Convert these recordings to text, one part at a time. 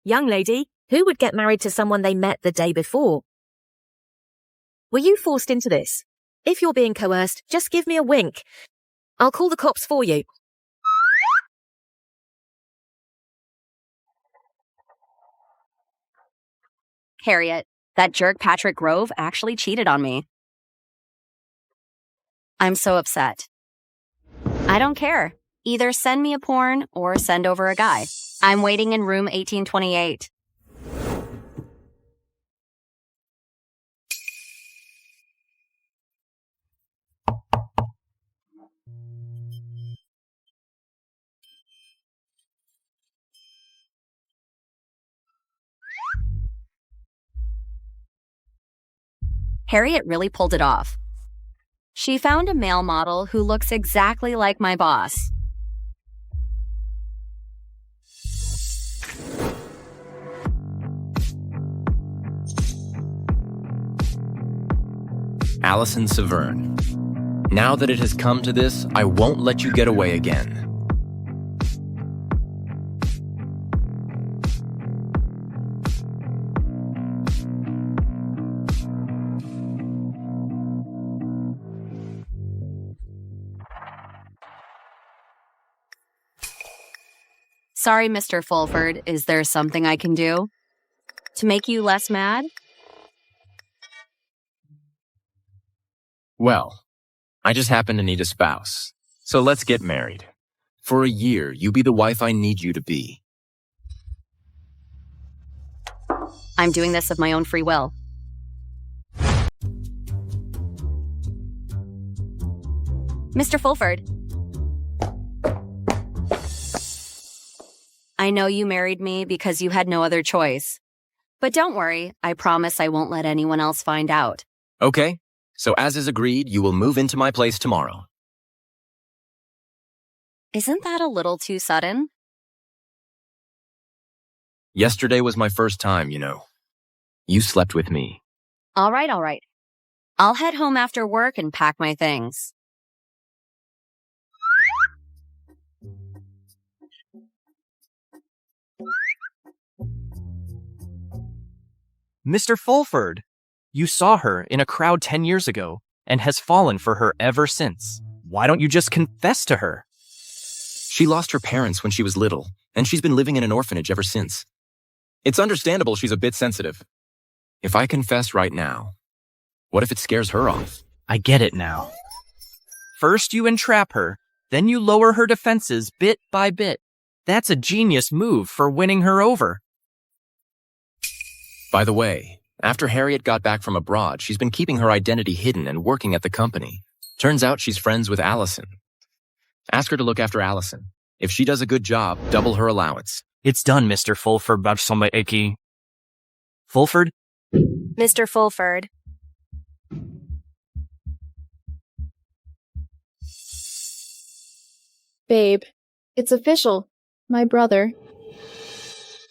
Young lady, who would get married to someone they met the day before? Were you forced into this? If you're being coerced, just give me a wink. I'll call the cops for you. Harriet, that jerk Patrick Grove actually cheated on me. I'm so upset. I don't care. Either send me a porn or send over a guy. I'm waiting in room 1828. Harriet really pulled it off. She found a male model who looks exactly like my boss. Alison Severne. Now that it has come to this, I won't let you get away again. Sorry, Mr. Fulford, is there something I can do to make you less mad? Well, I just happen to need a spouse. So let's get married. For a year, you be the wife I need you to be. I'm doing this of my own free will. Mr. Fulford. I know you married me because you had no other choice. But don't worry, I promise I won't let anyone else find out. Okay, so as is agreed, you will move into my place tomorrow. Isn't that a little too sudden? Yesterday was my first time, you know. You slept with me. All right. I'll head home after work and pack my things. Mr. Fulford, you saw her in a crowd 10 years ago and has fallen for her ever since. Why don't you just confess to her? She lost her parents when she was little, and she's been living in an orphanage ever since. It's understandable she's a bit sensitive. If I confess right now, what if it scares her off? I get it now. First you entrap her, then you lower her defenses bit by bit. That's a genius move for winning her over. By the way, after Harriet got back from abroad, she's been keeping her identity hidden and working at the company. Turns out she's friends with Alison. Ask her to look after Alison. If she does a good job, double her allowance. It's done, Mr. Fulford. Fulford? Mr. Fulford. Babe, it's official. My brother.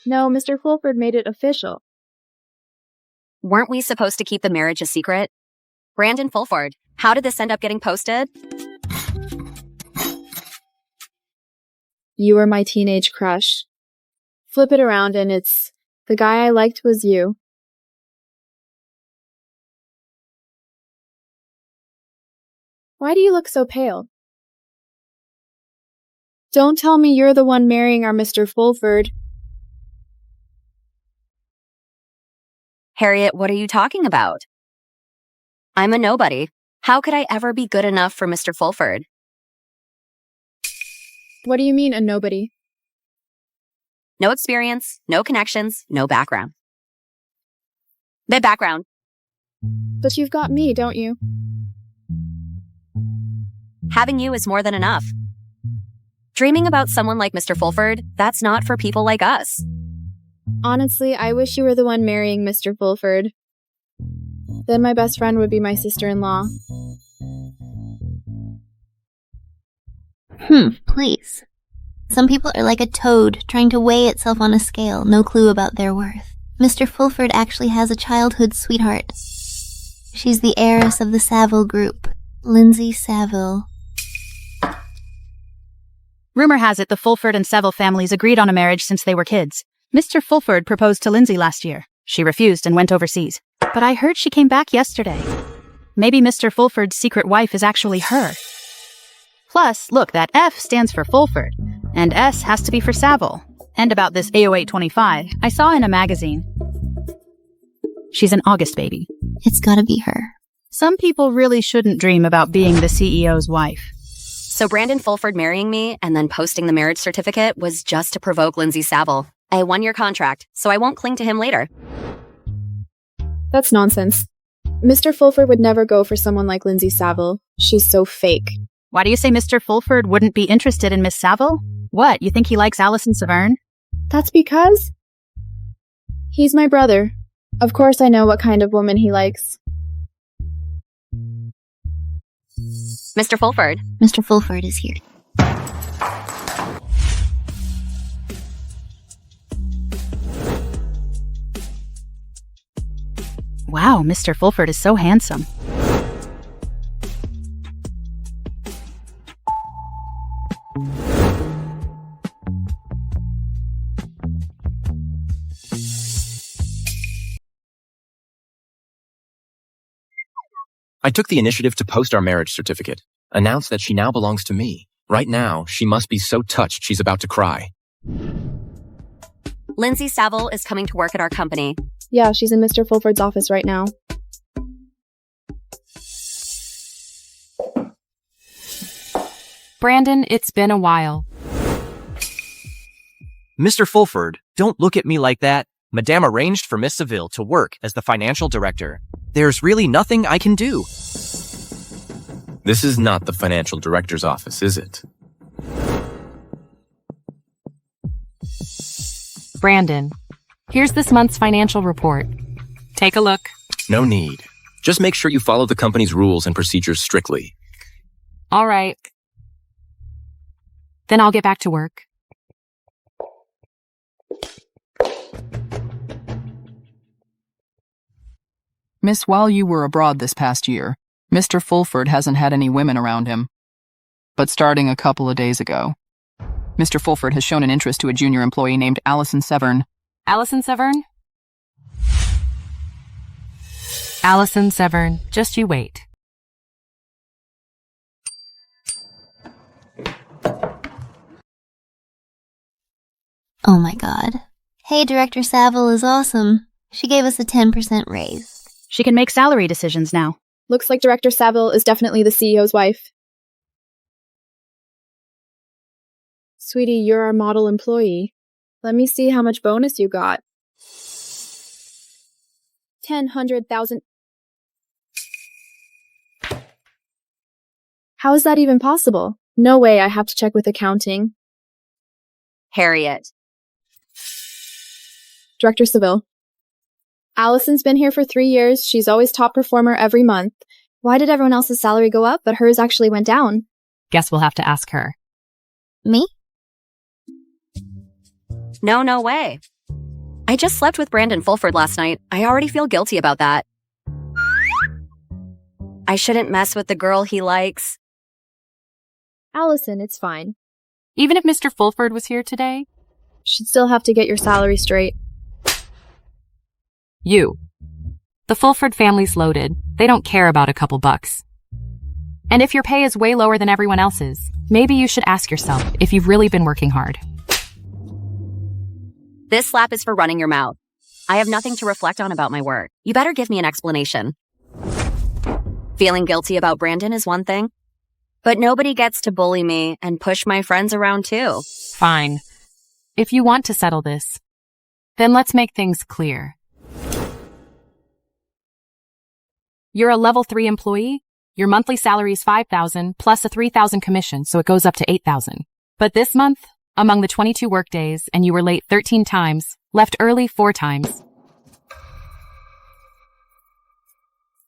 No, Mr. Fulford made it official. Weren't we supposed to keep the marriage a secret? Brandon Fulford, how did this end up getting posted? You were my teenage crush. Flip it around and it's, the guy I liked was you. Why do you look so pale? Don't tell me you're the one marrying our Mr. Fulford. Harriet, what are you talking about? I'm a nobody. How could I ever be good enough for Mr. Fulford? What do you mean, a nobody? No experience, no connections, no background. The background. But you've got me, don't you? Having you is more than enough. Dreaming about someone like Mr. Fulford, that's not for people like us. Honestly, I wish you were the one marrying Mr. Fulford. Then my best friend would be my sister-in-law. Please. Some people are like a toad trying to weigh itself on a scale, no clue about their worth. Mr. Fulford actually has a childhood sweetheart. She's the heiress of the Saville group, Lindsay Saville. Rumor has it the Fulford and Seville families agreed on a marriage since they were kids. Mr. Fulford proposed to Lindsay last year. She refused and went overseas. But I heard she came back yesterday. Maybe Mr. Fulford's secret wife is actually her. Plus, look, that F stands for Fulford, and S has to be for Savile. And about this AO825, I saw in a magazine. She's an August baby. It's gotta be her. Some people really shouldn't dream about being the CEO's wife. So Brandon Fulford marrying me and then posting the marriage certificate was just to provoke Lindsay Savile. A 1-year contract, so I won't cling to him later. That's nonsense. Mr. Fulford would never go for someone like Lindsay Savile. She's so fake. Why do you say Mr. Fulford wouldn't be interested in Miss Savile? What, you think he likes Alison Severne? That's because he's my brother. Of course I know what kind of woman he likes. Mr. Fulford. Mr. Fulford is here. Wow, Mr. Fulford is so handsome. I took the initiative to post our marriage certificate, announce that she now belongs to me. Right now, she must be so touched she's about to cry. Lindsay Savile is coming to work at our company. Yeah, she's in Mr. Fulford's office right now. Brandon, it's been a while. Mr. Fulford, don't look at me like that. Madame arranged for Miss Seville to work as the financial director. There's really nothing I can do. This is not the financial director's office, is it? Brandon, here's this month's financial report. Take a look. No need. Just make sure you follow the company's rules and procedures strictly. All right. Then I'll get back to work. Miss, while you were abroad this past year, Mr. Fulford hasn't had any women around him. But starting a couple of days ago, Mr. Fulford has shown an interest to a junior employee named Alison Severne. Alison Severne? Alison Severne, just you wait. Oh my god. Hey, Director Savile is awesome. She gave us a 10% raise. She can make salary decisions now. Looks like Director Savile is definitely the CEO's wife. Sweetie, you're our model employee. Let me see how much bonus you got. 100,000. How is that even possible? No way, I have to check with accounting. Harriet. Director Seville. Allison's been here for 3 years. She's always top performer every month. Why did everyone else's salary go up, but hers actually went down? Guess we'll have to ask her. Me? No way. I just slept with Brandon Fulford last night. I already feel guilty about that. I shouldn't mess with the girl he likes. Allison, it's fine. Even if Mr. Fulford was here today? She'd still have to get your salary straight. You. The Fulford family's loaded. They don't care about a couple bucks. And if your pay is way lower than everyone else's, maybe you should ask yourself if you've really been working hard. This slap is for running your mouth. I have nothing to reflect on about my work. You better give me an explanation. Feeling guilty about Brandon is one thing, but nobody gets to bully me and push my friends around too. Fine. If you want to settle this, then let's make things clear. You're a level 3 employee. Your monthly salary is $5,000 plus a $3,000 commission, so it goes up to $8,000. But this month, among the 22 workdays, and you were late 13 times, left early 4 times.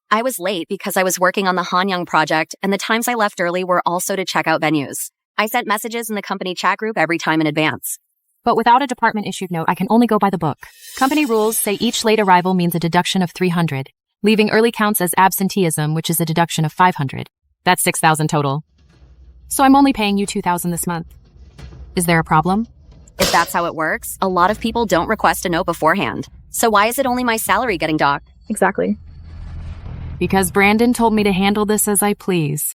I was late because I was working on the Hanyang project, and the times I left early were also to check out venues. I sent messages in the company chat group every time in advance. But without a department-issued note, I can only go by the book. Company rules say each late arrival means a deduction of $300. Leaving early counts as absenteeism, which is a deduction of $500. That's $6,000 total. So I'm only paying you $2,000 this month. Is there a problem? If that's how it works, a lot of people don't request a note beforehand. So why is it only my salary getting docked? Exactly. Because Brandon told me to handle this as I please.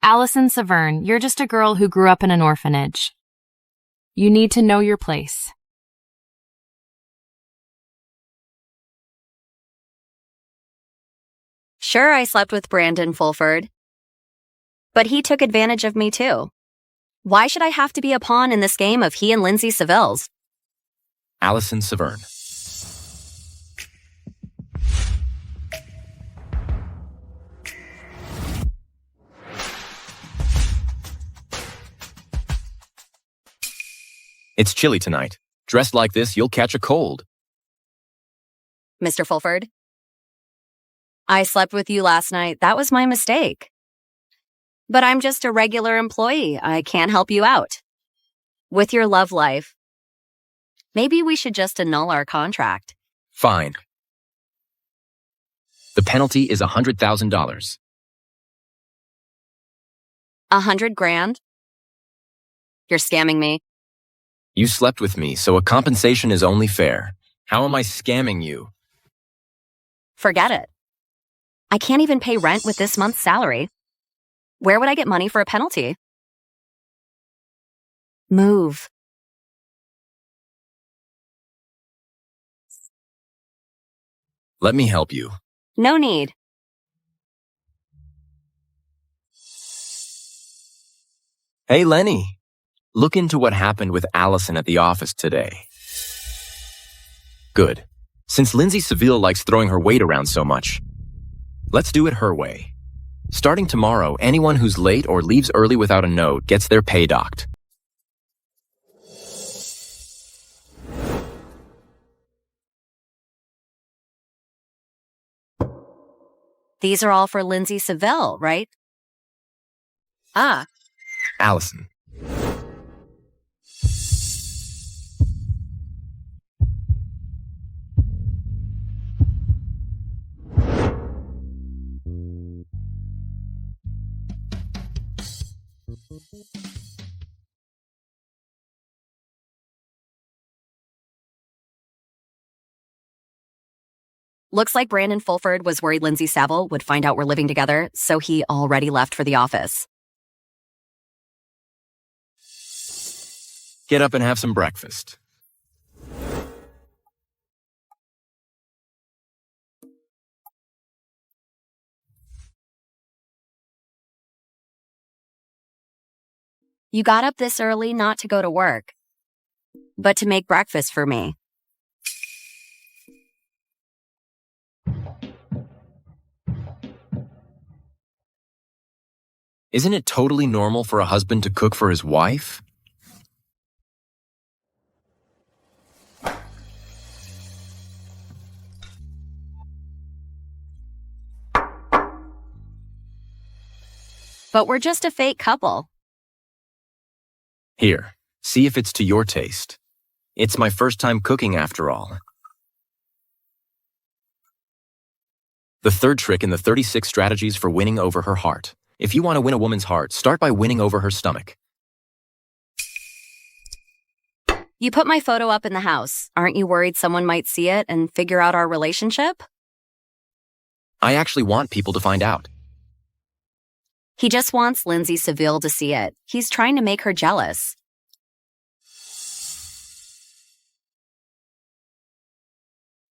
Alison Severne, you're just a girl who grew up in an orphanage. You need to know your place. Sure, I slept with Brandon Fulford. But he took advantage of me too. Why should I have to be a pawn in this game of he and Lindsay Seville's? Alison Severne. It's chilly tonight. Dressed like this, you'll catch a cold. Mr. Fulford? I slept with you last night. That was my mistake. But I'm just a regular employee. I can't help you out. With your love life. Maybe we should just annul our contract. Fine. The penalty is $100,000. $100,000? You're scamming me. You slept with me, so a compensation is only fair. How am I scamming you? Forget it. I can't even pay rent with this month's salary. Where would I get money for a penalty? Move. Let me help you. No need. Hey, Lenny. Look into what happened with Alison at the office today. Good. Since Lindsay Seville likes throwing her weight around so much, let's do it her way. Starting tomorrow, anyone who's late or leaves early without a note gets their pay docked. These are all for Lindsay Seville, right? Ah. Alison. Looks like Brandon Fulford was worried Lindsay Seville would find out we're living together, so he already left for the office. Get up and have some breakfast. You got up this early not to go to work, but to make breakfast for me. Isn't it totally normal for a husband to cook for his wife? But we're just a fake couple. Here, see if it's to your taste. It's my first time cooking after all. The third trick in the 36 strategies for winning over her heart. If you want to win a woman's heart, start by winning over her stomach. You put my photo up in the house. Aren't you worried someone might see it and figure out our relationship? I actually want people to find out. He just wants Lindsay Seville to see it. He's trying to make her jealous.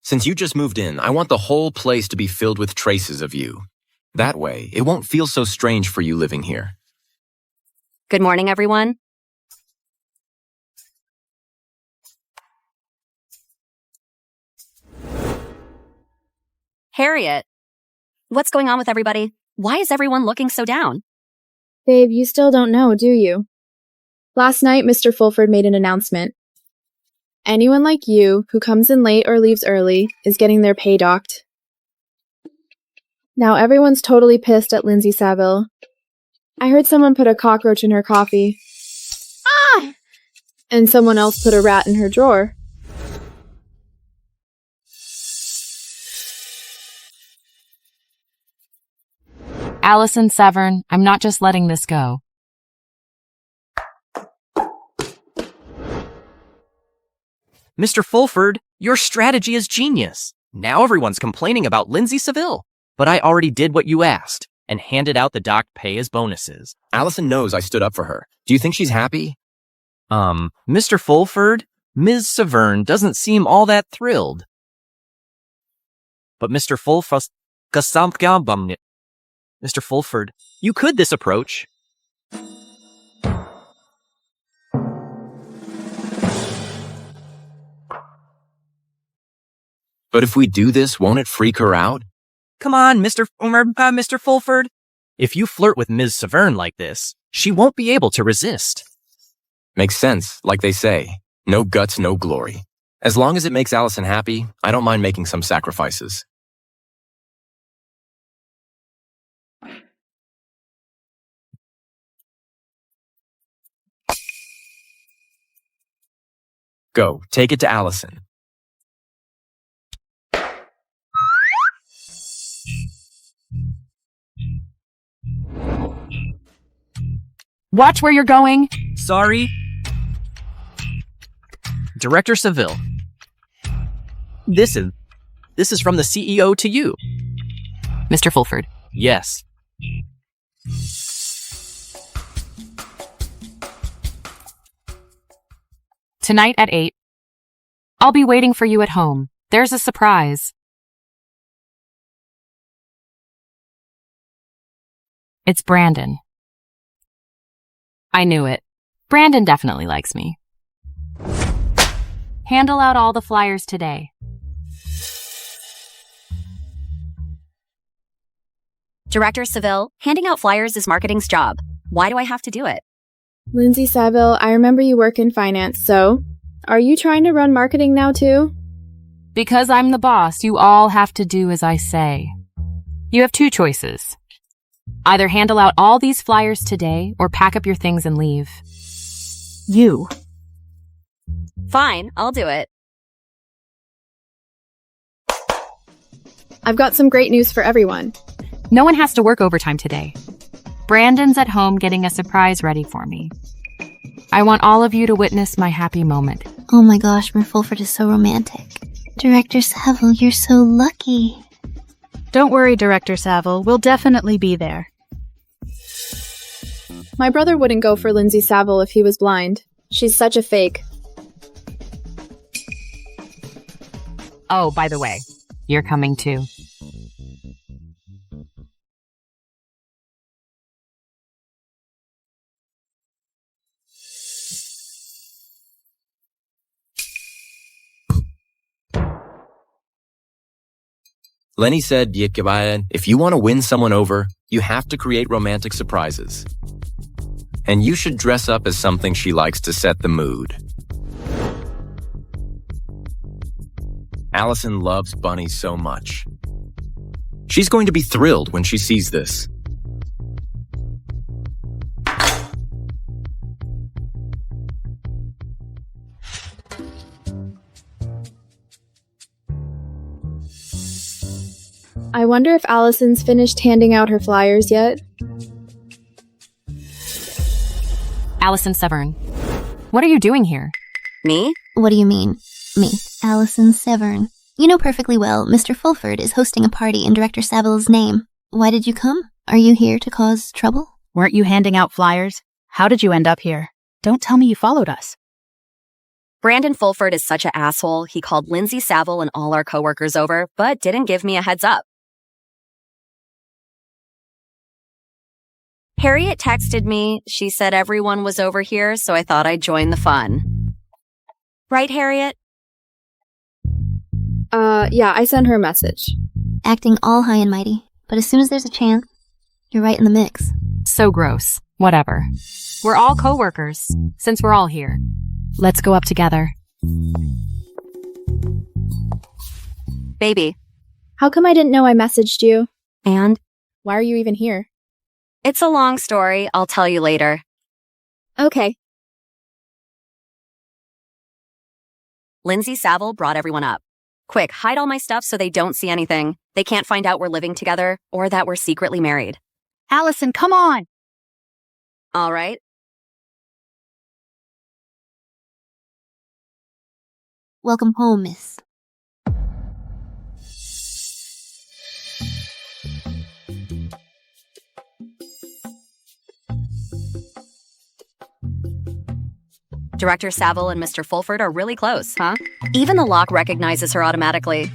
Since you just moved in, I want the whole place to be filled with traces of you. That way, it won't feel so strange for you living here. Good morning, everyone. Harriet, what's going on with everybody? Why is everyone looking so down? Babe, you still don't know, do you? Last night, Mr. Fulford made an announcement. Anyone like you who comes in late or leaves early is getting their pay docked. Now everyone's totally pissed at Lindsay Seville. I heard someone put a cockroach in her coffee. Ah! And someone else put a rat in her drawer. Alison Severne, I'm not just letting this go. Mr. Fulford, your strategy is genius. Now everyone's complaining about Lindsay Seville. But I already did what you asked and handed out the docked pay as bonuses. Allison knows I stood up for her. Do you think she's happy? Mr. Fulford, Ms. Severne doesn't seem all that thrilled. But Mr. Fulford, you could this approach. But if we do this, won't it freak her out? Come on, Mr. Fulford. If you flirt with Ms. Severne like this, she won't be able to resist. Makes sense, like they say. No guts, no glory. As long as it makes Allison happy, I don't mind making some sacrifices. Go, take it to Allison. Watch where you're going. Sorry. Director Seville. This is from the CEO to you. Mr. Fulford. Yes. Tonight at 8. I'll be waiting for you at home. There's a surprise. It's Brandon. I knew it. Brandon definitely likes me. Handle out all the flyers today. Director Seville, handing out flyers is marketing's job. Why do I have to do it? Lindsay Seville, I remember you work in finance, so are you trying to run marketing now too? Because I'm the boss, you all have to do as I say. You have two choices. Either handle out all these flyers today or pack up your things and leave. You. Fine, I'll do it. I've got some great news for everyone. No one has to work overtime today. Brandon's at home getting a surprise ready for me. I want all of you to witness my happy moment. Oh my gosh, Mr. Fulford is so romantic. Director Saville, you're so lucky. Don't worry, Director Saville. We'll definitely be there. My brother wouldn't go for Lindsay Saville if he was blind. She's such a fake. Oh, by the way, you're coming too. Lenny said, if you want to win someone over, you have to create romantic surprises. And you should dress up as something she likes to set the mood. Allison loves bunnies so much. She's going to be thrilled when she sees this. I wonder if Allison's finished handing out her flyers yet. Alison Severne. What are you doing here? Me? What do you mean? Me, Alison Severne. You know perfectly well Mr. Fulford is hosting a party in Director Saville's name. Why did you come? Are you here to cause trouble? Weren't you handing out flyers? How did you end up here? Don't tell me you followed us. Brandon Fulford is such an asshole, he called Lindsay Saville and all our coworkers over, but didn't give me a heads up. Harriet texted me. She said everyone was over here, so I thought I'd join the fun. Right, Harriet? Yeah, I sent her a message. Acting all high and mighty, but as soon as there's a chance, you're right in the mix. So gross. Whatever. We're all coworkers, since we're all here. Let's go up together. Baby. How come I didn't know I messaged you? And? Why are you even here? It's a long story. I'll tell you later. Okay. Lindsay Saville brought everyone up. Quick, hide all my stuff so they don't see anything. They can't find out we're living together or that we're secretly married. Allison, come on! All right. Welcome home, miss. Director Saville and Mr. Fulford are really close, huh? Even the lock recognizes her automatically.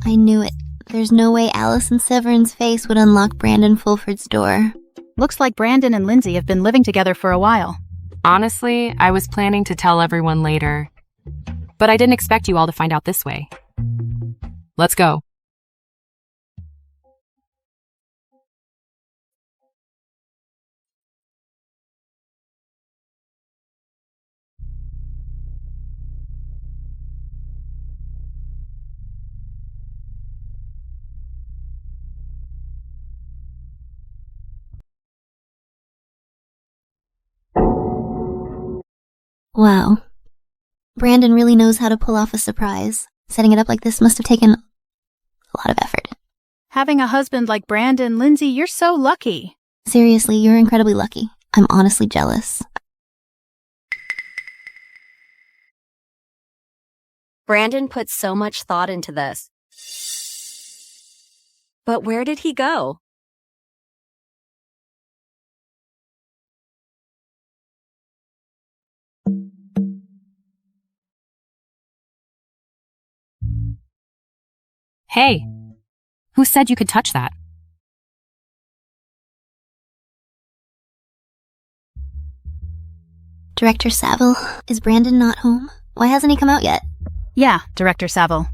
I knew it. There's no way Alison Severne's face would unlock Brandon Fulford's door. Looks like Brandon and Lindsay have been living together for a while. Honestly, I was planning to tell everyone later. But I didn't expect you all to find out this way. Let's go. Wow. Brandon really knows how to pull off a surprise. Setting it up like this must have taken a lot of effort. Having a husband like Brandon, Lindsay, you're so lucky. Seriously, you're incredibly lucky. I'm honestly jealous. Brandon put so much thought into this. But where did he go? Hey, who said you could touch that? Director Saville, is Brandon not home? Why hasn't he come out yet? Yeah, Director Saville.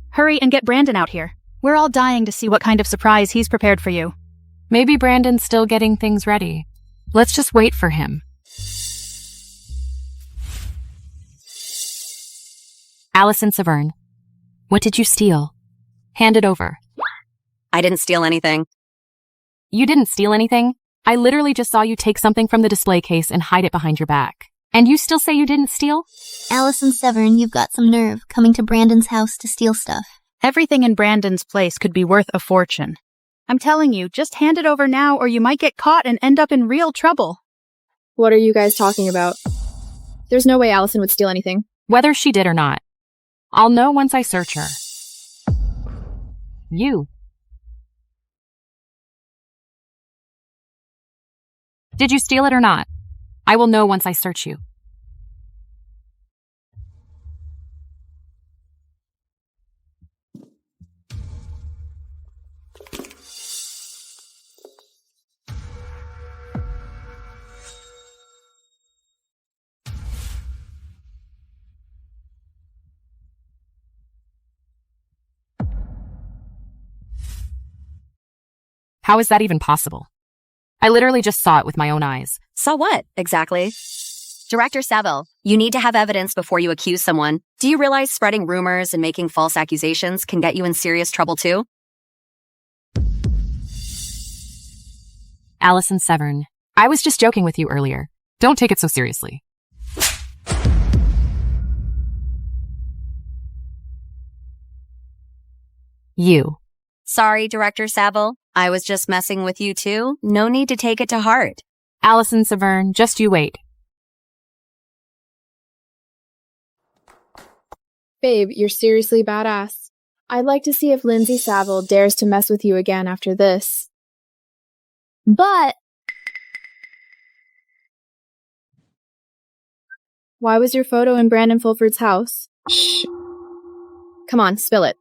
Hurry and get Brandon out here. We're all dying to see what kind of surprise he's prepared for you. Maybe Brandon's still getting things ready. Let's just wait for him. Alison Severne, what did you steal? Hand it over. I didn't steal anything. You didn't steal anything? I literally just saw you take something from the display case and hide it behind your back. And you still say you didn't steal? Alison Severne, you've got some nerve coming to Brandon's house to steal stuff. Everything in Brandon's place could be worth a fortune. I'm telling you, just hand it over now or you might get caught and end up in real trouble. What are you guys talking about? There's no way Alison would steal anything. Whether she did or not. I'll know once I search her. You. Did you steal it or not? I will know once I search you. How is that even possible? I literally just saw it with my own eyes. Saw what, exactly? Director Saville, you need to have evidence before you accuse someone. Do you realize spreading rumors and making false accusations can get you in serious trouble too? Alison Severne, I was just joking with you earlier. Don't take it so seriously. You. Sorry, Director Saville. I was just messing with you too. No need to take it to heart. Alison Severne, just you wait. Babe, you're seriously badass. I'd like to see if Lindsay Saville dares to mess with you again after this. But why was your photo in Brandon Fulford's house? Shh. Come on, spill it.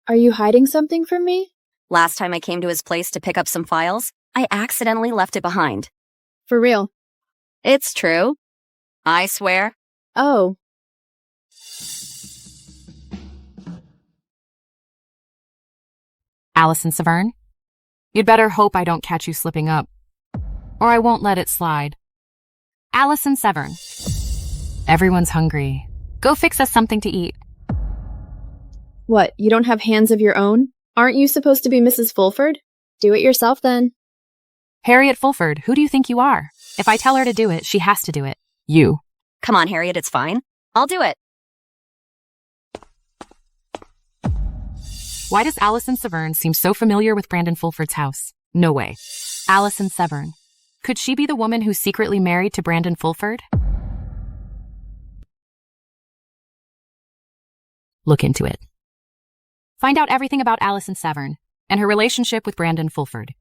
Are you hiding something from me? Last time I came to his place to pick up some files, I accidentally left it behind. For real? It's true. I swear. Oh. Alison Severne, you'd better hope I don't catch you slipping up, or I won't let it slide. Alison Severne, everyone's hungry. Go fix us something to eat. What, you don't have hands of your own? Aren't you supposed to be Mrs. Fulford? Do it yourself then. Harriet Fulford, who do you think you are? If I tell her to do it, she has to do it. You. Come on, Harriet, it's fine. I'll do it. Why does Alison Severne seem so familiar with Brandon Fulford's house? No way. Alison Severne. Could she be the woman who's secretly married to Brandon Fulford? look into it. Find out everything about Alison Severne and her relationship with Brandon Fulford.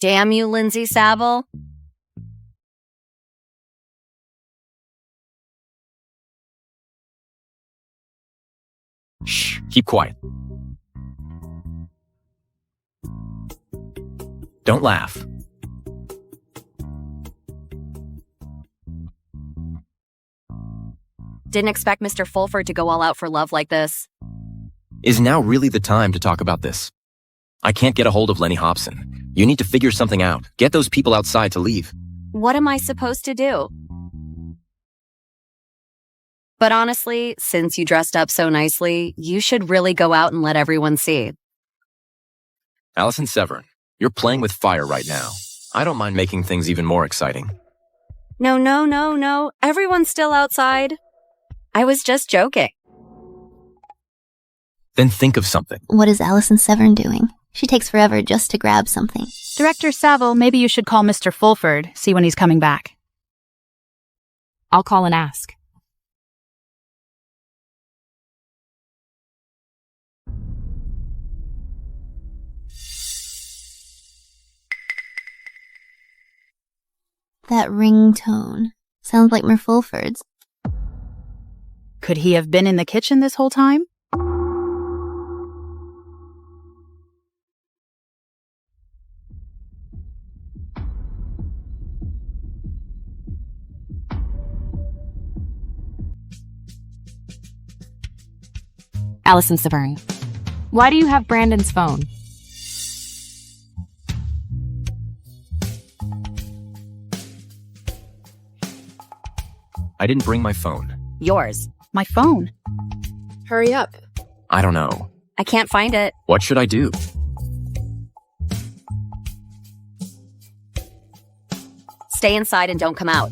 Damn you, Lindsay Saville. Shh, keep quiet. Don't laugh. Didn't expect Mr. Fulford to go all out for love like this. Is now really the time to talk about this? I can't get a hold of Lenny Hobson. You need to figure something out. Get those people outside to leave. What am I supposed to do? But honestly, since you dressed up so nicely, you should really go out and let everyone see. Alison Severne, you're playing with fire right now. I don't mind making things even more exciting. No. Everyone's still outside. I was just joking. Then think of something. What is Alison Severne doing? She takes forever just to grab something. Director Saville, maybe you should call Mr. Fulford, see when he's coming back. I'll call and ask. That ringtone sounds like Mer Fulford's. Could he have been in the kitchen this whole time? Alison Severne, why do you have Brandon's phone? I didn't bring my phone. Yours. My phone. Hurry up. I don't know. I can't find it. What should I do? Stay inside and don't come out.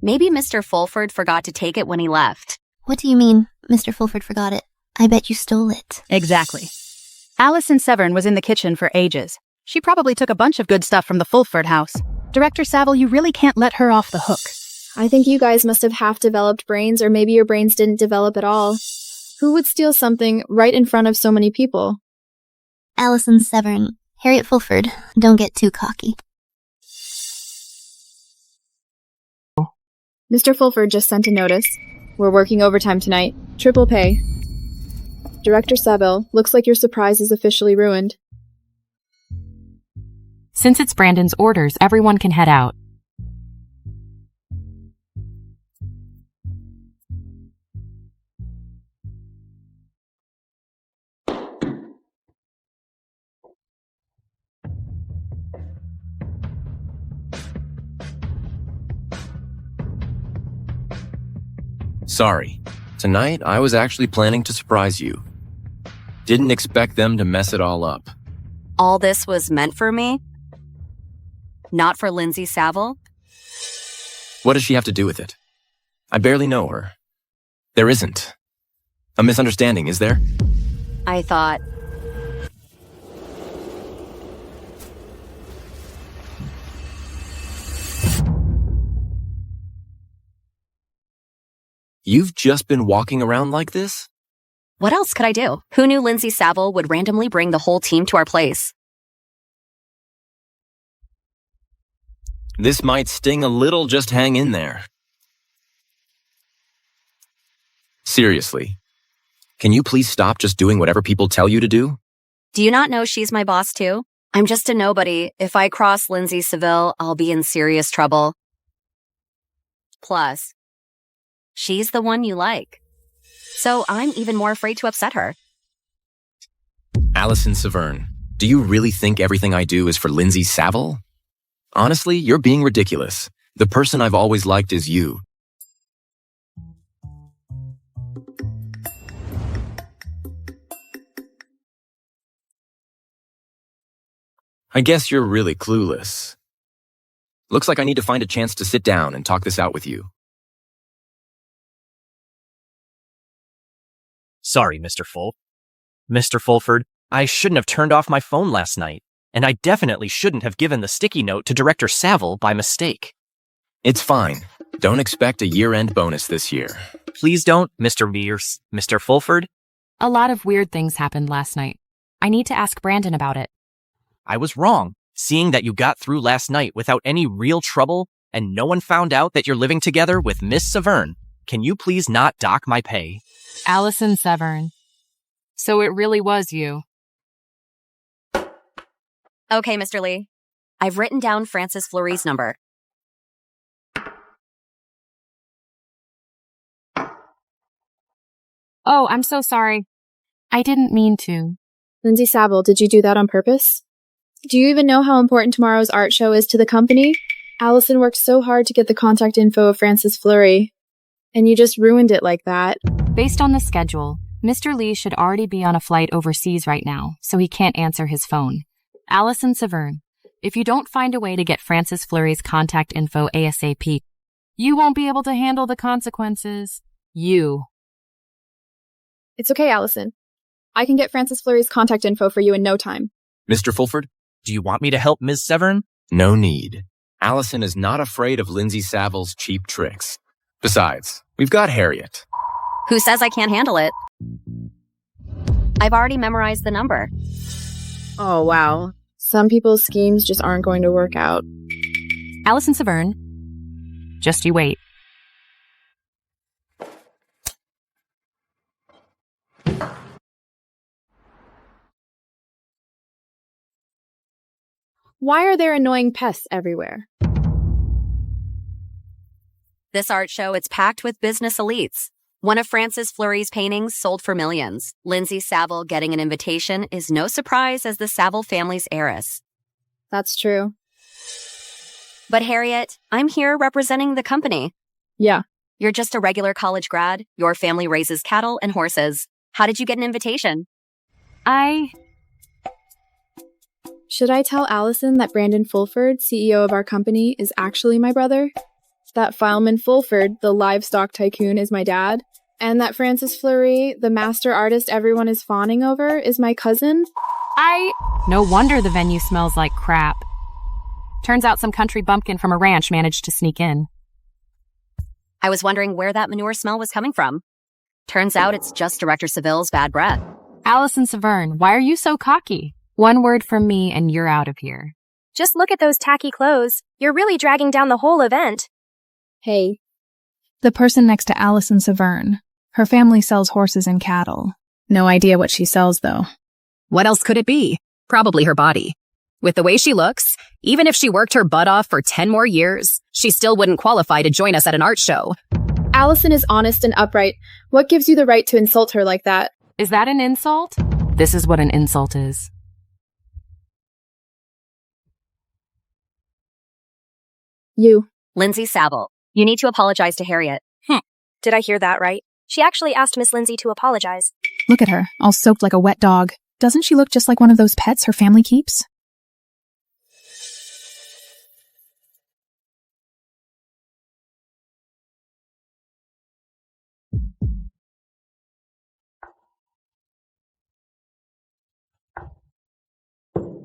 Maybe Mr. Fulford forgot to take it when he left. What do you mean, Mr. Fulford forgot it? I bet you stole it. Exactly. Alison Severne was in the kitchen for ages. She probably took a bunch of good stuff from the Fulford house. Director Saville, you really can't let her off the hook. I think you guys must have half-developed brains, or maybe your brains didn't develop at all. Who would steal something right in front of so many people? Alison Severne, Harriet Fulford, don't get too cocky. Mr. Fulford just sent a notice. We're working overtime tonight. Triple pay. Director Saville, looks like your surprise is officially ruined. Since it's Brandon's orders, everyone can head out. Sorry. Tonight, I was actually planning to surprise you. Didn't expect them to mess it all up. All this was meant for me? Not for Lindsay Saville? What does she have to do with it? I barely know her. There isn't. A misunderstanding, is there? I thought... You've just been walking around like this? What else could I do? Who knew Lindsay Saville would randomly bring the whole team to our place? This might sting a little, just hang in there. Seriously, can you please stop just doing whatever people tell you to do? Do you not know she's my boss too? I'm just a nobody. If I cross Lindsay Saville, I'll be in serious trouble. Plus, she's the one you like. So I'm even more afraid to upset her. Alison Severne, do you really think everything I do is for Lindsay Saville? Honestly, you're being ridiculous. The person I've always liked is you. I guess you're really clueless. Looks like I need to find a chance to sit down and talk this out with you. Sorry, Mr. Fulford, I shouldn't have turned off my phone last night. And I definitely shouldn't have given the sticky note to Director Saville by mistake. It's fine. Don't expect a year-end bonus this year. Please don't, Mr. Fulford. A lot of weird things happened last night. I need to ask Brandon about it. I was wrong, seeing that you got through last night without any real trouble and no one found out that you're living together with Miss Severne. Can you please not dock my pay? Alison Severne. So it really was you. Okay, Mr. Lee. I've written down Frances Fleury's number. Oh, I'm so sorry. I didn't mean to. Lindsay Saville, did you do that on purpose? Do you even know how important tomorrow's art show is to the company? Alison worked so hard to get the contact info of Frances Fleury, and you just ruined it like that. Based on the schedule, Mr. Lee should already be on a flight overseas right now, so he can't answer his phone. Alison Severne, if you don't find a way to get Frances Fleury's contact info ASAP, you won't be able to handle the consequences. It's okay, Alison. I can get Frances Fleury's contact info for you in no time. Mr. Fulford? Do you want me to help Ms. Severne? No need. Alison is not afraid of Lindsay Saville's cheap tricks. Besides, we've got Harriet. Who says I can't handle it? I've already memorized the number. Oh, wow. Some people's schemes just aren't going to work out. Alison Severne, just you wait. Why are there annoying pests everywhere? This art show, it's packed with business elites. One of Frances Fleury's paintings sold for millions. Lindsay Saville getting an invitation is no surprise as the Saville family's heiress. That's true. But Harriet, I'm here representing the company. Yeah. You're just a regular college grad. Your family raises cattle and horses. How did you get an invitation? Should I tell Alison that Brandon Fulford, CEO of our company, is actually my brother? That Fileman Fulford, the livestock tycoon, is my dad? And that Frances Fleury, the master artist everyone is fawning over, is my cousin? No wonder the venue smells like crap. Turns out some country bumpkin from a ranch managed to sneak in. I was wondering where that manure smell was coming from. Turns out it's just Director Seville's bad breath. Alison Severne, why are you so cocky? One word from me and you're out of here. Just look at those tacky clothes. You're really dragging down the whole event. Hey. The person next to Alison Severne. Her family sells horses and cattle. No idea what she sells, though. What else could it be? Probably her body. With the way she looks, even if she worked her butt off for 10 more years, she still wouldn't qualify to join us at an art show. Alison is honest and upright. What gives you the right to insult her like that? Is that an insult? This is what an insult is. You. Lindsay Saville, you need to apologize to Harriet. Did I hear that right? She actually asked Miss Lindsay to apologize. Look at her, all soaked like a wet dog. Doesn't she look just like one of those pets her family keeps?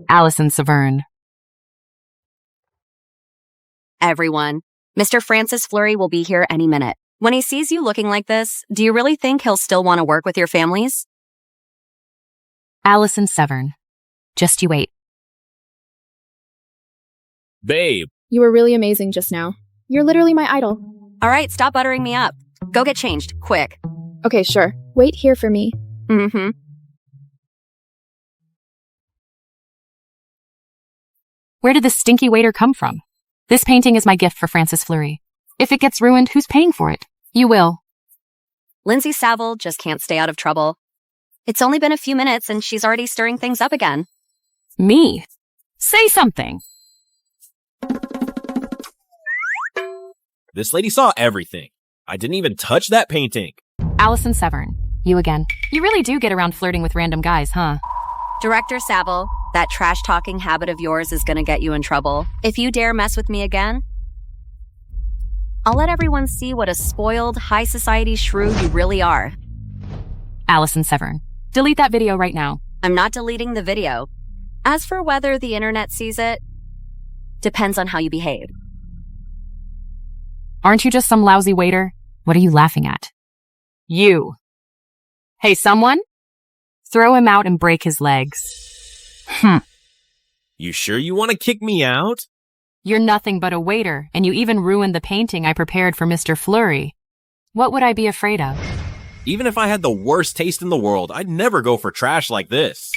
Alison Severne. Everyone, Mr. Frances Fleury will be here any minute. When he sees you looking like this, do you really think he'll still want to work with your families? Alison Severne. Just you wait. Babe. You were really amazing just now. You're literally my idol. All right, stop buttering me up. Go get changed, quick. Okay, sure. Wait here for me. Mm-hmm. Where did this stinky waiter come from? This painting is my gift for Frances Fleury. If it gets ruined, who's paying for it? You will. Lindsay Saville just can't stay out of trouble. It's only been a few minutes and she's already stirring things up again. Me? Say something. This lady saw everything. I didn't even touch that painting. Alison Severne, you again. You really do get around flirting with random guys, huh? Director Saville, that trash-talking habit of yours is gonna get you in trouble. If you dare mess with me again, I'll let everyone see what a spoiled, high society shrew you really are. Alison Severne, delete that video right now. I'm not deleting the video. As for whether the internet sees it, depends on how you behave. Aren't you just some lousy waiter? What are you laughing at? You. Hey, someone? Throw him out and break his legs. You sure you want to kick me out? You're nothing but a waiter, and you even ruined the painting I prepared for Mr. Fleury. What would I be afraid of? Even if I had the worst taste in the world, I'd never go for trash like this.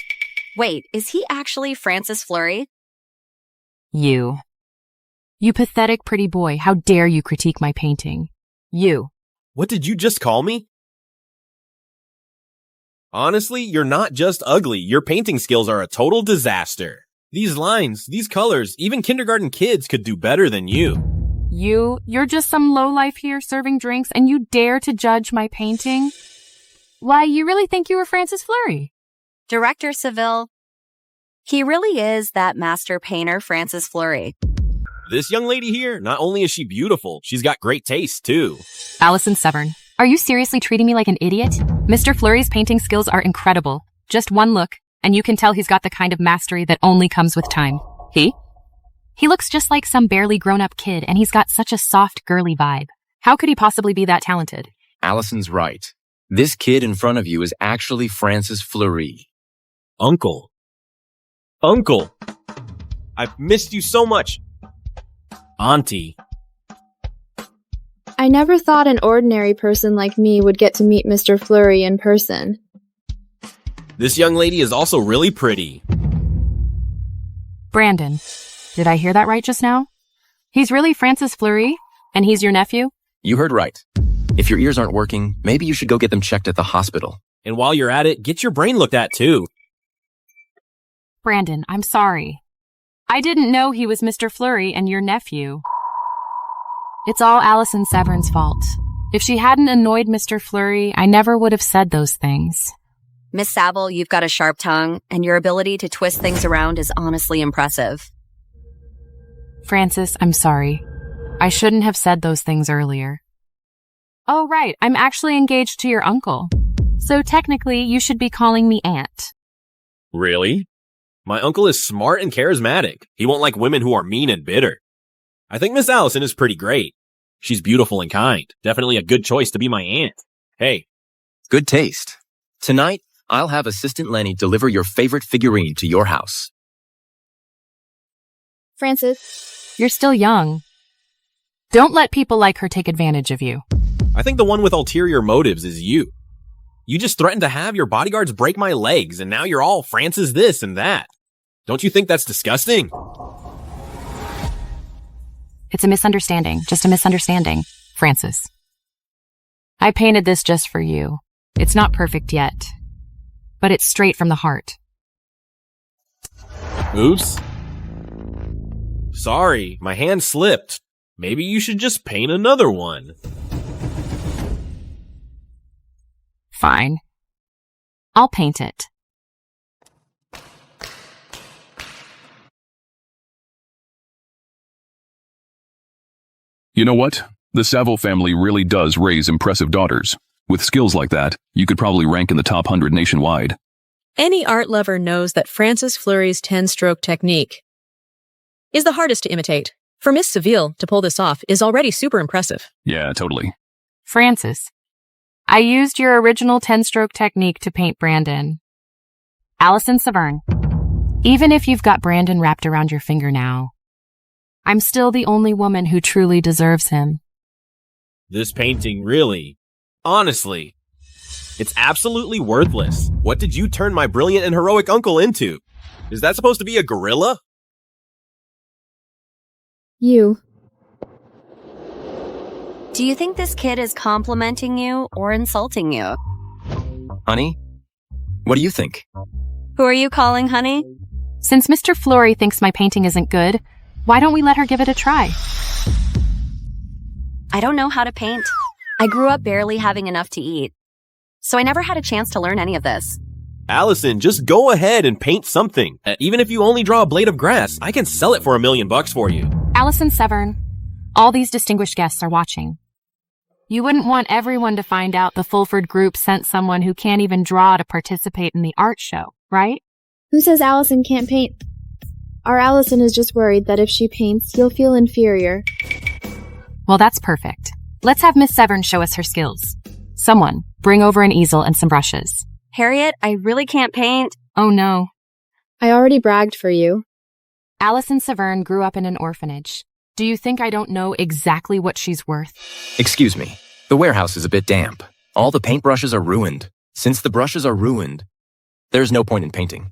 Wait, is he actually Francis Fleury? You. You pathetic pretty boy, how dare you critique my painting? You. What did you just call me? Honestly, you're not just ugly. Your painting skills are a total disaster. These lines, these colors, even kindergarten kids could do better than you. You're just some lowlife here serving drinks and you dare to judge my painting? Why, you really think you were Francis Fleury? Director Seville. He really is that master painter, Francis Fleury. This young lady here, not only is she beautiful, she's got great taste, too. Alison Severne, are you seriously treating me like an idiot? Mr. Fleury's painting skills are incredible. Just one look, and you can tell he's got the kind of mastery that only comes with time. He looks just like some barely grown-up kid, and he's got such a soft, girly vibe. How could he possibly be that talented? Allison's right. This kid in front of you is actually Francis Fleury. Uncle. I've missed you so much. Auntie. I never thought an ordinary person like me would get to meet Mr. Fleury in person. This young lady is also really pretty. Brandon, did I hear that right just now? He's really Francis Fleury, and he's your nephew? You heard right. If your ears aren't working, maybe you should go get them checked at the hospital. And while you're at it, get your brain looked at, too. Brandon, I'm sorry. I didn't know he was Mr. Fleury and your nephew. It's all Alison Severne's fault. If she hadn't annoyed Mr. Fleury, I never would have said those things. Miss Saville, you've got a sharp tongue, and your ability to twist things around is honestly impressive. Francis, I'm sorry. I shouldn't have said those things earlier. Oh, right, I'm actually engaged to your uncle. So technically, you should be calling me Aunt. Really? My uncle is smart and charismatic. He won't like women who are mean and bitter. I think Miss Allison is pretty great. She's beautiful and kind. Definitely a good choice to be my aunt. Hey. Good taste. Tonight, I'll have Assistant Lenny deliver your favorite figurine to your house. Francis. You're still young. Don't let people like her take advantage of you. I think the one with ulterior motives is you. You just threatened to have your bodyguards break my legs, and now you're all Francis this and that. Don't you think that's disgusting? It's a misunderstanding. Just a misunderstanding, Francis. I painted this just for you. It's not perfect yet, but it's straight from the heart. Oops. Sorry, my hand slipped. Maybe you should just paint another one. Fine. I'll paint it. You know what? The Saville family really does raise impressive daughters. With skills like that, you could probably rank in the top 100 nationwide. Any art lover knows that Francis Fleury's 10-stroke technique is the hardest to imitate. For Miss Seville to pull this off is already super impressive. Yeah, totally. Francis, I used your original 10-stroke technique to paint Brandon. Alison Severne, even if you've got Brandon wrapped around your finger now, I'm still the only woman who truly deserves him. This painting really, honestly, it's absolutely worthless. What did you turn my brilliant and heroic uncle into? Is that supposed to be a gorilla? You. Do you think this kid is complimenting you or insulting you? Honey, what do you think? Who are you calling honey? Since Mr. Fleury thinks my painting isn't good, why don't we let her give it a try? I don't know how to paint. I grew up barely having enough to eat, so I never had a chance to learn any of this. Allison, just go ahead and paint something. Even if you only draw a blade of grass, I can sell it for $1 million for you. Alison Severne, all these distinguished guests are watching. You wouldn't want everyone to find out the Fulford group sent someone who can't even draw to participate in the art show, right? Who says Allison can't paint? Our Allison is just worried that if she paints, you'll feel inferior. Well, that's perfect. Let's have Miss Severne show us her skills. Someone, bring over an easel and some brushes. Harriet, I really can't paint. Oh no. I already bragged for you. Alison Severne grew up in an orphanage. Do you think I don't know exactly what she's worth? Excuse me. The warehouse is a bit damp. All the paintbrushes are ruined. Since the brushes are ruined, there's no point in painting.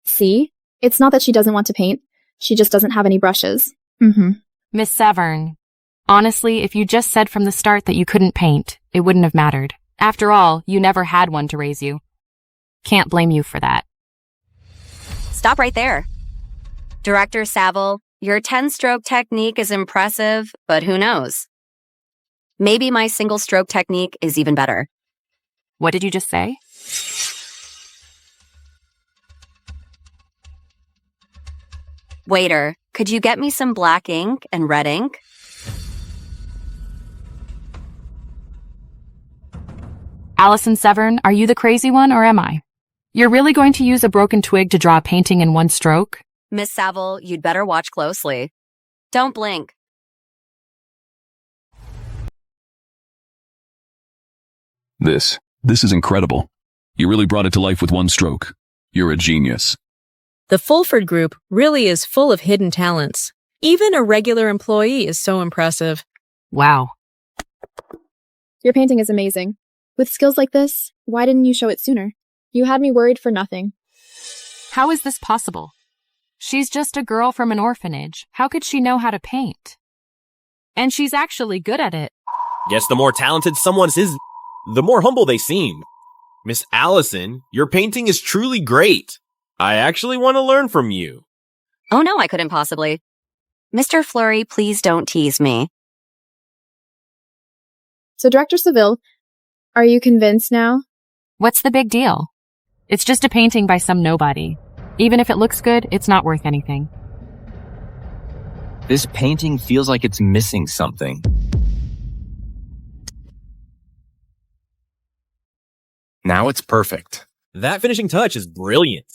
See? It's not that she doesn't want to paint. She just doesn't have any brushes. Miss Severne, honestly, if you just said from the start that you couldn't paint, it wouldn't have mattered. After all, you never had one to raise you. Can't blame you for that. Stop right there. Director Saville, your 10-stroke technique is impressive, but who knows? Maybe my single-stroke technique is even better. What did you just say? Waiter, could you get me some black ink and red ink? Alison Severne, are you the crazy one or am I? You're really going to use a broken twig to draw a painting in one stroke? Miss Saville, you'd better watch closely. Don't blink. This is incredible. You really brought it to life with one stroke. You're a genius. The Fulford Group really is full of hidden talents. Even a regular employee is so impressive. Wow. Your painting is amazing. With skills like this, why didn't you show it sooner? You had me worried for nothing. How is this possible? She's just a girl from an orphanage. How could she know how to paint? And she's actually good at it. Guess the more talented someone is, the more humble they seem. Miss Allison, your painting is truly great. I actually want to learn from you. Oh no, I couldn't possibly. Mr. Fleury, please don't tease me. So, Director Seville, are you convinced now? What's the big deal? It's just a painting by some nobody. Even if it looks good, it's not worth anything. This painting feels like it's missing something. Now it's perfect. That finishing touch is brilliant.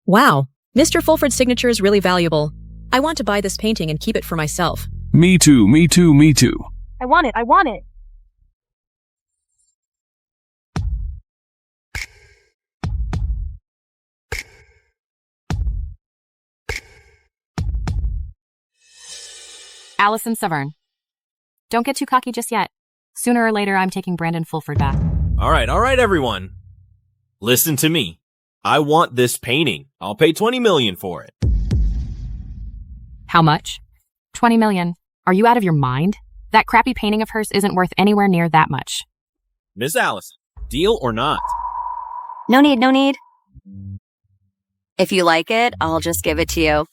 Wow, Mr. Fulford's signature is really valuable. I want to buy this painting and keep it for myself. Me too, me too, me too. I want it. I want it. Alison Severne. Don't get too cocky just yet. Sooner or later, I'm taking Brandon Fulford back. All right, everyone. Listen to me. I want this painting. I'll pay $20 million for it. How much? $20 million. Are you out of your mind? That crappy painting of hers isn't worth anywhere near that much. Miss Allison, deal or not? No need, no need. If you like it, I'll just give it to you.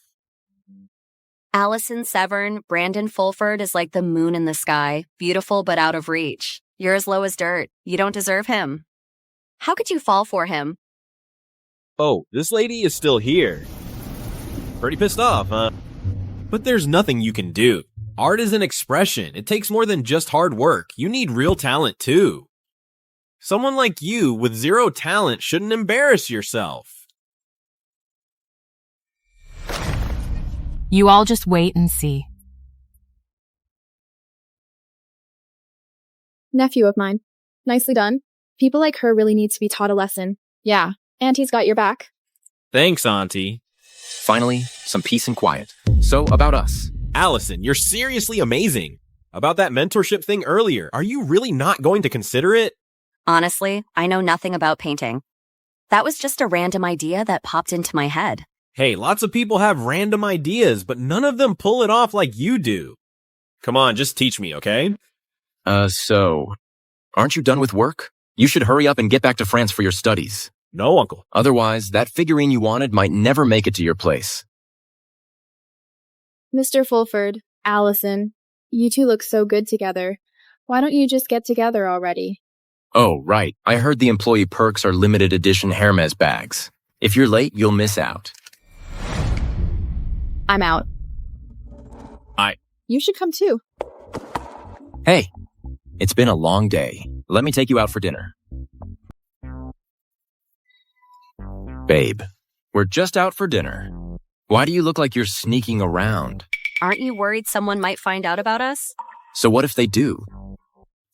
Alison Severne, Brandon Fulford is like the moon in the sky, beautiful but out of reach. You're as low as dirt. You don't deserve him. How could you fall for him? Oh, this lady is still here. Pretty pissed off, huh? But there's nothing you can do. Art is an expression. It takes more than just hard work. You need real talent, too. Someone like you with zero talent shouldn't embarrass yourself. You all just wait and see. Nephew of mine. Nicely done. People like her really need to be taught a lesson. Yeah, Auntie's got your back. Thanks, Auntie. Finally, some peace and quiet. So, about us. Allison, you're seriously amazing. About that mentorship thing earlier, are you really not going to consider it? Honestly, I know nothing about painting. That was just a random idea that popped into my head. Hey, lots of people have random ideas, but none of them pull it off like you do. Come on, just teach me, okay? So, aren't you done with work? You should hurry up and get back to France for your studies. No, Uncle. Otherwise, that figurine you wanted might never make it to your place. Mr. Fulford, Allison, you two look so good together. Why don't you just get together already? Oh, right. I heard the employee perks are limited edition Hermes bags. If you're late, you'll miss out. I'm out. You should come too. Hey, it's been a long day. Let me take you out for dinner. Babe, We're just out for dinner. Why do you look like you're sneaking around? Aren't you worried someone might find out about us? So what if they do?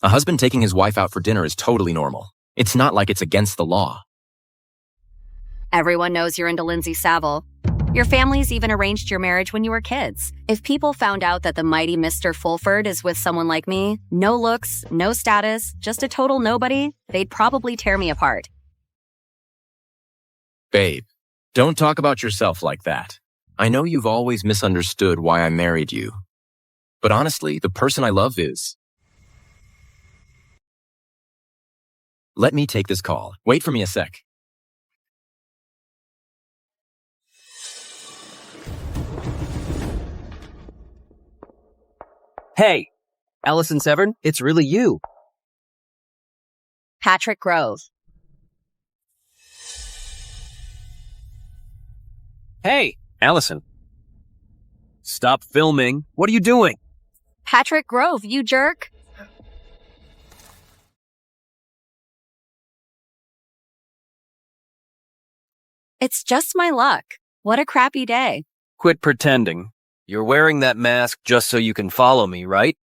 A husband taking his wife out for dinner is totally normal. It's not like it's against the law. Everyone knows you're into Lindsay Saville. Your family's even arranged your marriage when you were kids. If people found out that the mighty Mr. Fulford is with someone like me, no looks, no status, just a total nobody, they'd probably tear me apart. Babe, don't talk about yourself like that. I know you've always misunderstood why I married you. But honestly, the person I love is... Let me take this call. Wait for me a sec. Hey, Alison Severne, it's really you. Patrick Grove. Hey, Alison. Stop filming. What are you doing? Patrick Grove, you jerk. It's just my luck. What a crappy day. Quit pretending. You're wearing that mask just so you can follow me, right?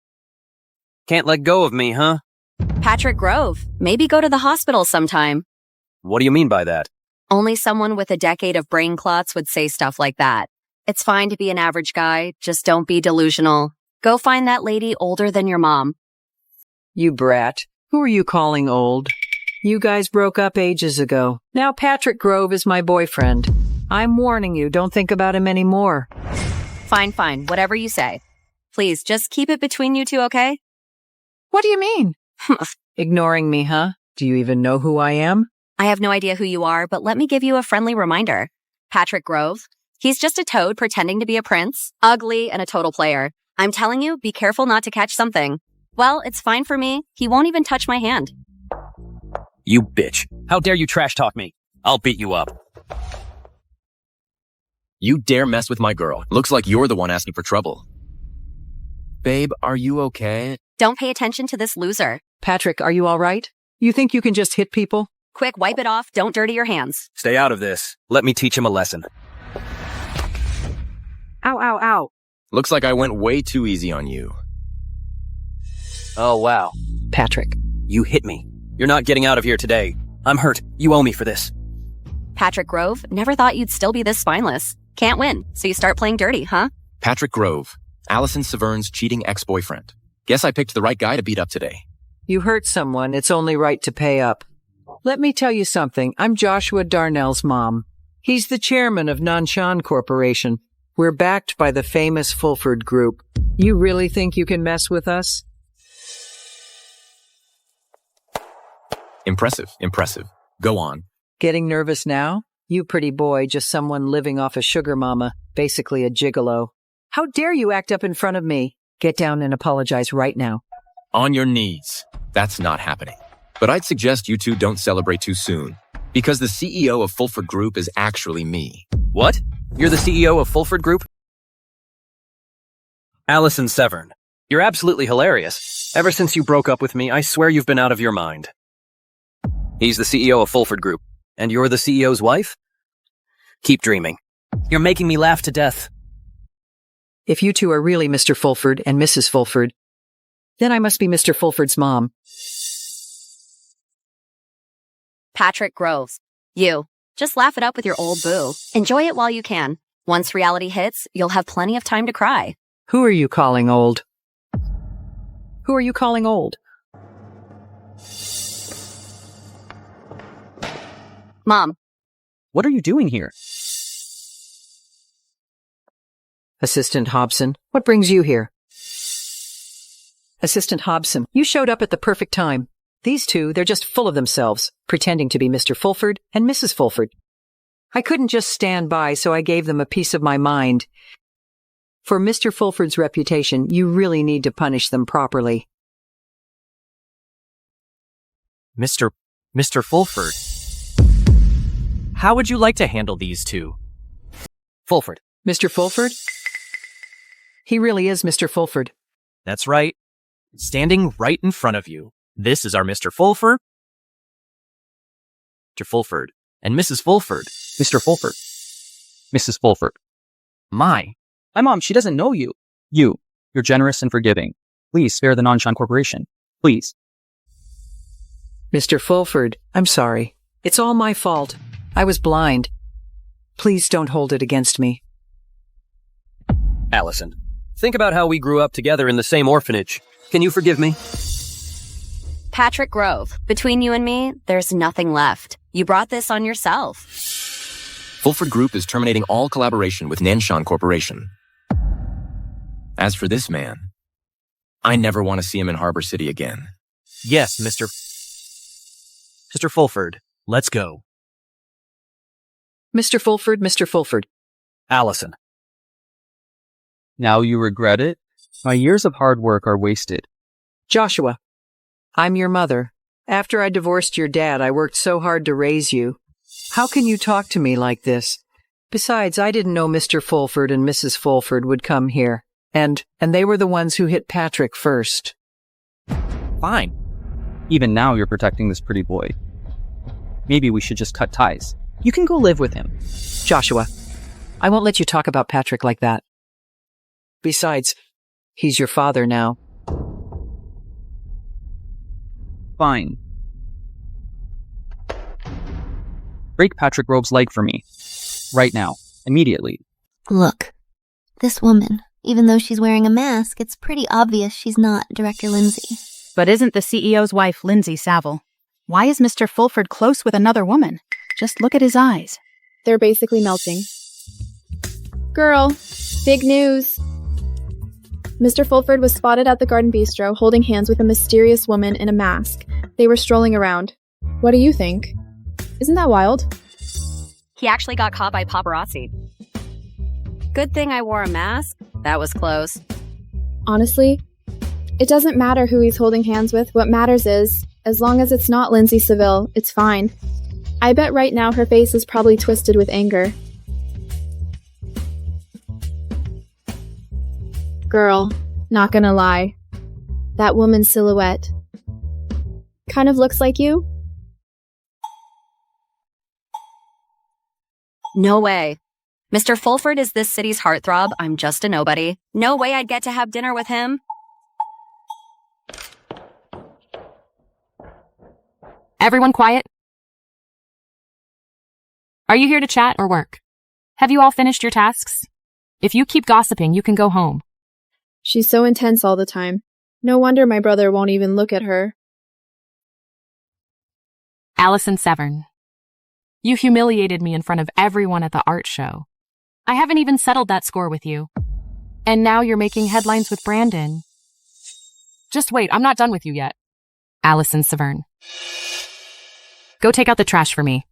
Can't let go of me, huh? Patrick Grove, maybe go to the hospital sometime. What do you mean by that? Only someone with a decade of brain clots would say stuff like that. It's fine to be an average guy, just don't be delusional. Go find that lady older than your mom. You brat. Who are you calling old? You guys broke up ages ago. Now Patrick Grove is my boyfriend. I'm warning you, don't think about him anymore. Fine, whatever you say. Please, just keep it between you two, okay? What do you mean? Ignoring me, huh? Do you even know who I am? I have no idea who you are, but let me give you a friendly reminder. Patrick Grove. He's just a toad pretending to be a prince, ugly, and a total player. I'm telling you, be careful not to catch something. Well, it's fine for me. He won't even touch my hand. You bitch. How dare you trash talk me? I'll beat you up. You dare mess with my girl. Looks like you're the one asking for trouble. Babe, are you okay? Don't pay attention to this loser. Patrick, are you all right? You think you can just hit people? Quick, wipe it off. Don't dirty your hands. Stay out of this. Let me teach him a lesson. Ow, ow, ow. Looks like I went way too easy on you. Oh, wow. Patrick. You hit me. You're not getting out of here today. I'm hurt. You owe me for this. Patrick Grove, never thought you'd still be this spineless. Can't win, so you start playing dirty, huh? Patrick Grove, Alison Severne's cheating ex-boyfriend. Guess I picked the right guy to beat up today. You hurt someone, it's only right to pay up. Let me tell you something. I'm Joshua Darnell's mom. He's the chairman of Nanshan Corporation. We're backed by the famous Fulford Group. You really think you can mess with us? Impressive. Go on. Getting nervous now? You pretty boy, just someone living off a sugar mama, basically a gigolo. How dare you act up in front of me? Get down and apologize right now. On your knees. That's not happening. But I'd suggest you two don't celebrate too soon, because the CEO of Fulford Group is actually me. What? You're the CEO of Fulford Group? Alison Severne. You're absolutely hilarious. Ever since you broke up with me, I swear you've been out of your mind. He's the CEO of Fulford Group, and you're the CEO's wife? Keep dreaming. You're making me laugh to death. If you two are really Mr. Fulford and Mrs. Fulford, then I must be Mr. Fulford's mom. Patrick Grove. You. Just laugh it up with your old boo. Enjoy it while you can. Once reality hits, you'll have plenty of time to cry. Who are you calling old? Who are you calling old? Mom. What are you doing here? Assistant Hobson, what brings you here? Assistant Hobson, you showed up at the perfect time. These two, they're just full of themselves, pretending to be Mr. Fulford and Mrs. Fulford. I couldn't just stand by, so I gave them a piece of my mind. For Mr. Fulford's reputation, you really need to punish them properly. Mr. Fulford. How would you like to handle these two? Fulford. Mr. Fulford? He really is Mr. Fulford. That's right. Standing right in front of you. This is our Mr. Fulford. Mr. Fulford. And Mrs. Fulford. Mr. Fulford. Mrs. Fulford. My mom, she doesn't know you. You're generous and forgiving. Please spare the Nanshan Corporation. Please. Mr. Fulford, I'm sorry. It's all my fault. I was blind. Please don't hold it against me. Alison, think about how we grew up together in the same orphanage. Can you forgive me? Patrick Grove, between you and me, there's nothing left. You brought this on yourself. Fulford Group is terminating all collaboration with Nanshan Corporation. As for this man, I never want to see him in Harbor City again. Yes, Mr. Fulford, let's go. Mr. Fulford. Alison. Now you regret it? My years of hard work are wasted. Joshua, I'm your mother. After I divorced your dad, I worked so hard to raise you. How can you talk to me like this? Besides, I didn't know Mr. Fulford and Mrs. Fulford would come here. And they were the ones who hit Patrick first. Fine. Even now you're protecting this pretty boy. Maybe we should just cut ties. You can go live with him. Joshua, I won't let you talk about Patrick like that. Besides, he's your father now. Fine. Break Patrick Grove's leg for me. Right now. Immediately. Look, this woman, even though she's wearing a mask, it's pretty obvious she's not Director Lindsay. But isn't the CEO's wife Lindsay Saville? Why is Mr. Fulford close with another woman? Just look at his eyes. They're basically melting. Girl, big news. Mr. Fulford was spotted at the Garden Bistro holding hands with a mysterious woman in a mask. They were strolling around. What do you think? Isn't that wild? He actually got caught by paparazzi. Good thing I wore a mask. That was close. Honestly, it doesn't matter who he's holding hands with. What matters is, as long as it's not Lindsay Seville, it's fine. I bet right now her face is probably twisted with anger. Girl, not gonna lie. That woman's silhouette kind of looks like you. No way. Mr. Fulford is this city's heartthrob. I'm just a nobody. No way I'd get to have dinner with him. Everyone quiet? Are you here to chat or work? Have you all finished your tasks? If you keep gossiping, you can go home. She's so intense all the time. No wonder my brother won't even look at her. Alison Severne. You humiliated me in front of everyone at the art show. I haven't even settled that score with you. And now you're making headlines with Brandon. Just wait, I'm not done with you yet. Alison Severne. Go take out the trash for me.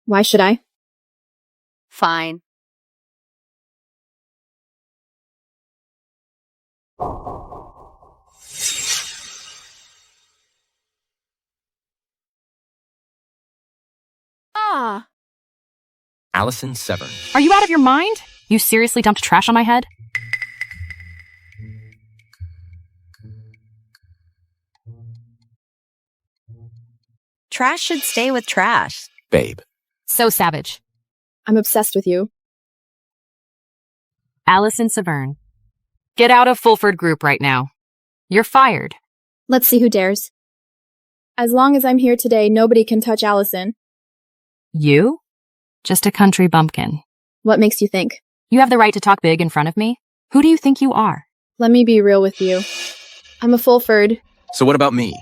Why should I? Fine. Ah! Alison Severne. Are you out of your mind? You seriously dumped trash on my head? Trash should stay with trash. Babe. So savage. I'm obsessed with you. Alison Severne. Get out of Fulford Group right now. You're fired. Let's see who dares. As long as I'm here today, nobody can touch Alison. You? Just a country bumpkin. What makes you think? You have the right to talk big in front of me? Who do you think you are? Let me be real with you. I'm a Fulford. So what about me?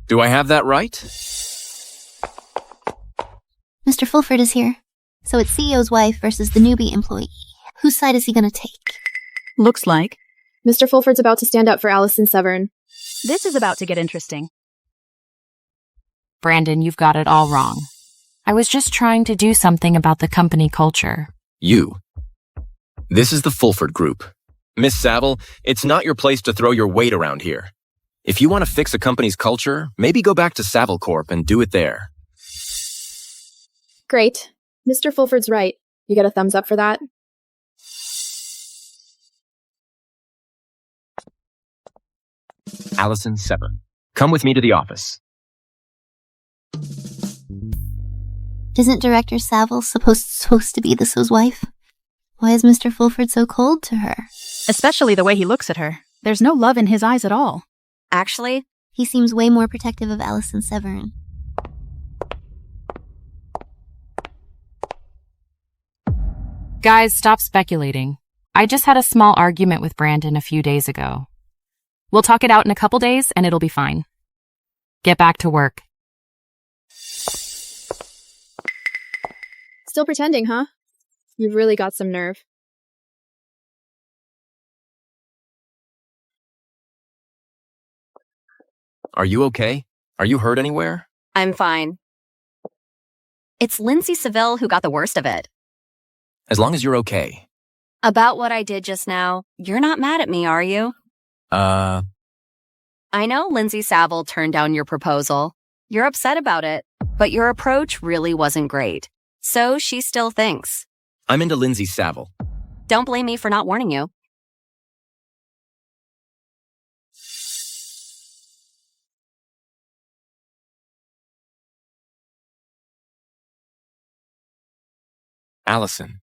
Do I have that right? Mr. Fulford is here. So it's CEO's wife versus the newbie employee. Whose side is he going to take? Looks like. Mr. Fulford's about to stand up for Alison Severne. This is about to get interesting. Brandon, you've got it all wrong. I was just trying to do something about the company culture. You. This is the Fulford Group. Miss Saville, it's not your place to throw your weight around here. If you want to fix a company's culture, maybe go back to Saville Corp and do it there. Great. Mr. Fulford's right. You get a thumbs up for that? Alison Severne. Come with me to the office. Isn't Director Saville supposed to be the So's wife? Why is Mr. Fulford so cold to her? Especially the way he looks at her. There's no love in his eyes at all. Actually, he seems way more protective of Alison Severne. Guys, stop speculating. I just had a small argument with Brandon a few days ago. We'll talk it out in a couple days and it'll be fine. Get back to work. Still pretending, huh? You've really got some nerve. Are you okay? Are you hurt anywhere? I'm fine. It's Lindsay Seville who got the worst of it. As long as you're okay. About what I did just now, you're not mad at me, are you? I know Lindsay Saville turned down your proposal. You're upset about it, but your approach really wasn't great. So she still thinks. I'm into Lindsay Saville. Don't blame me for not warning you. Alison.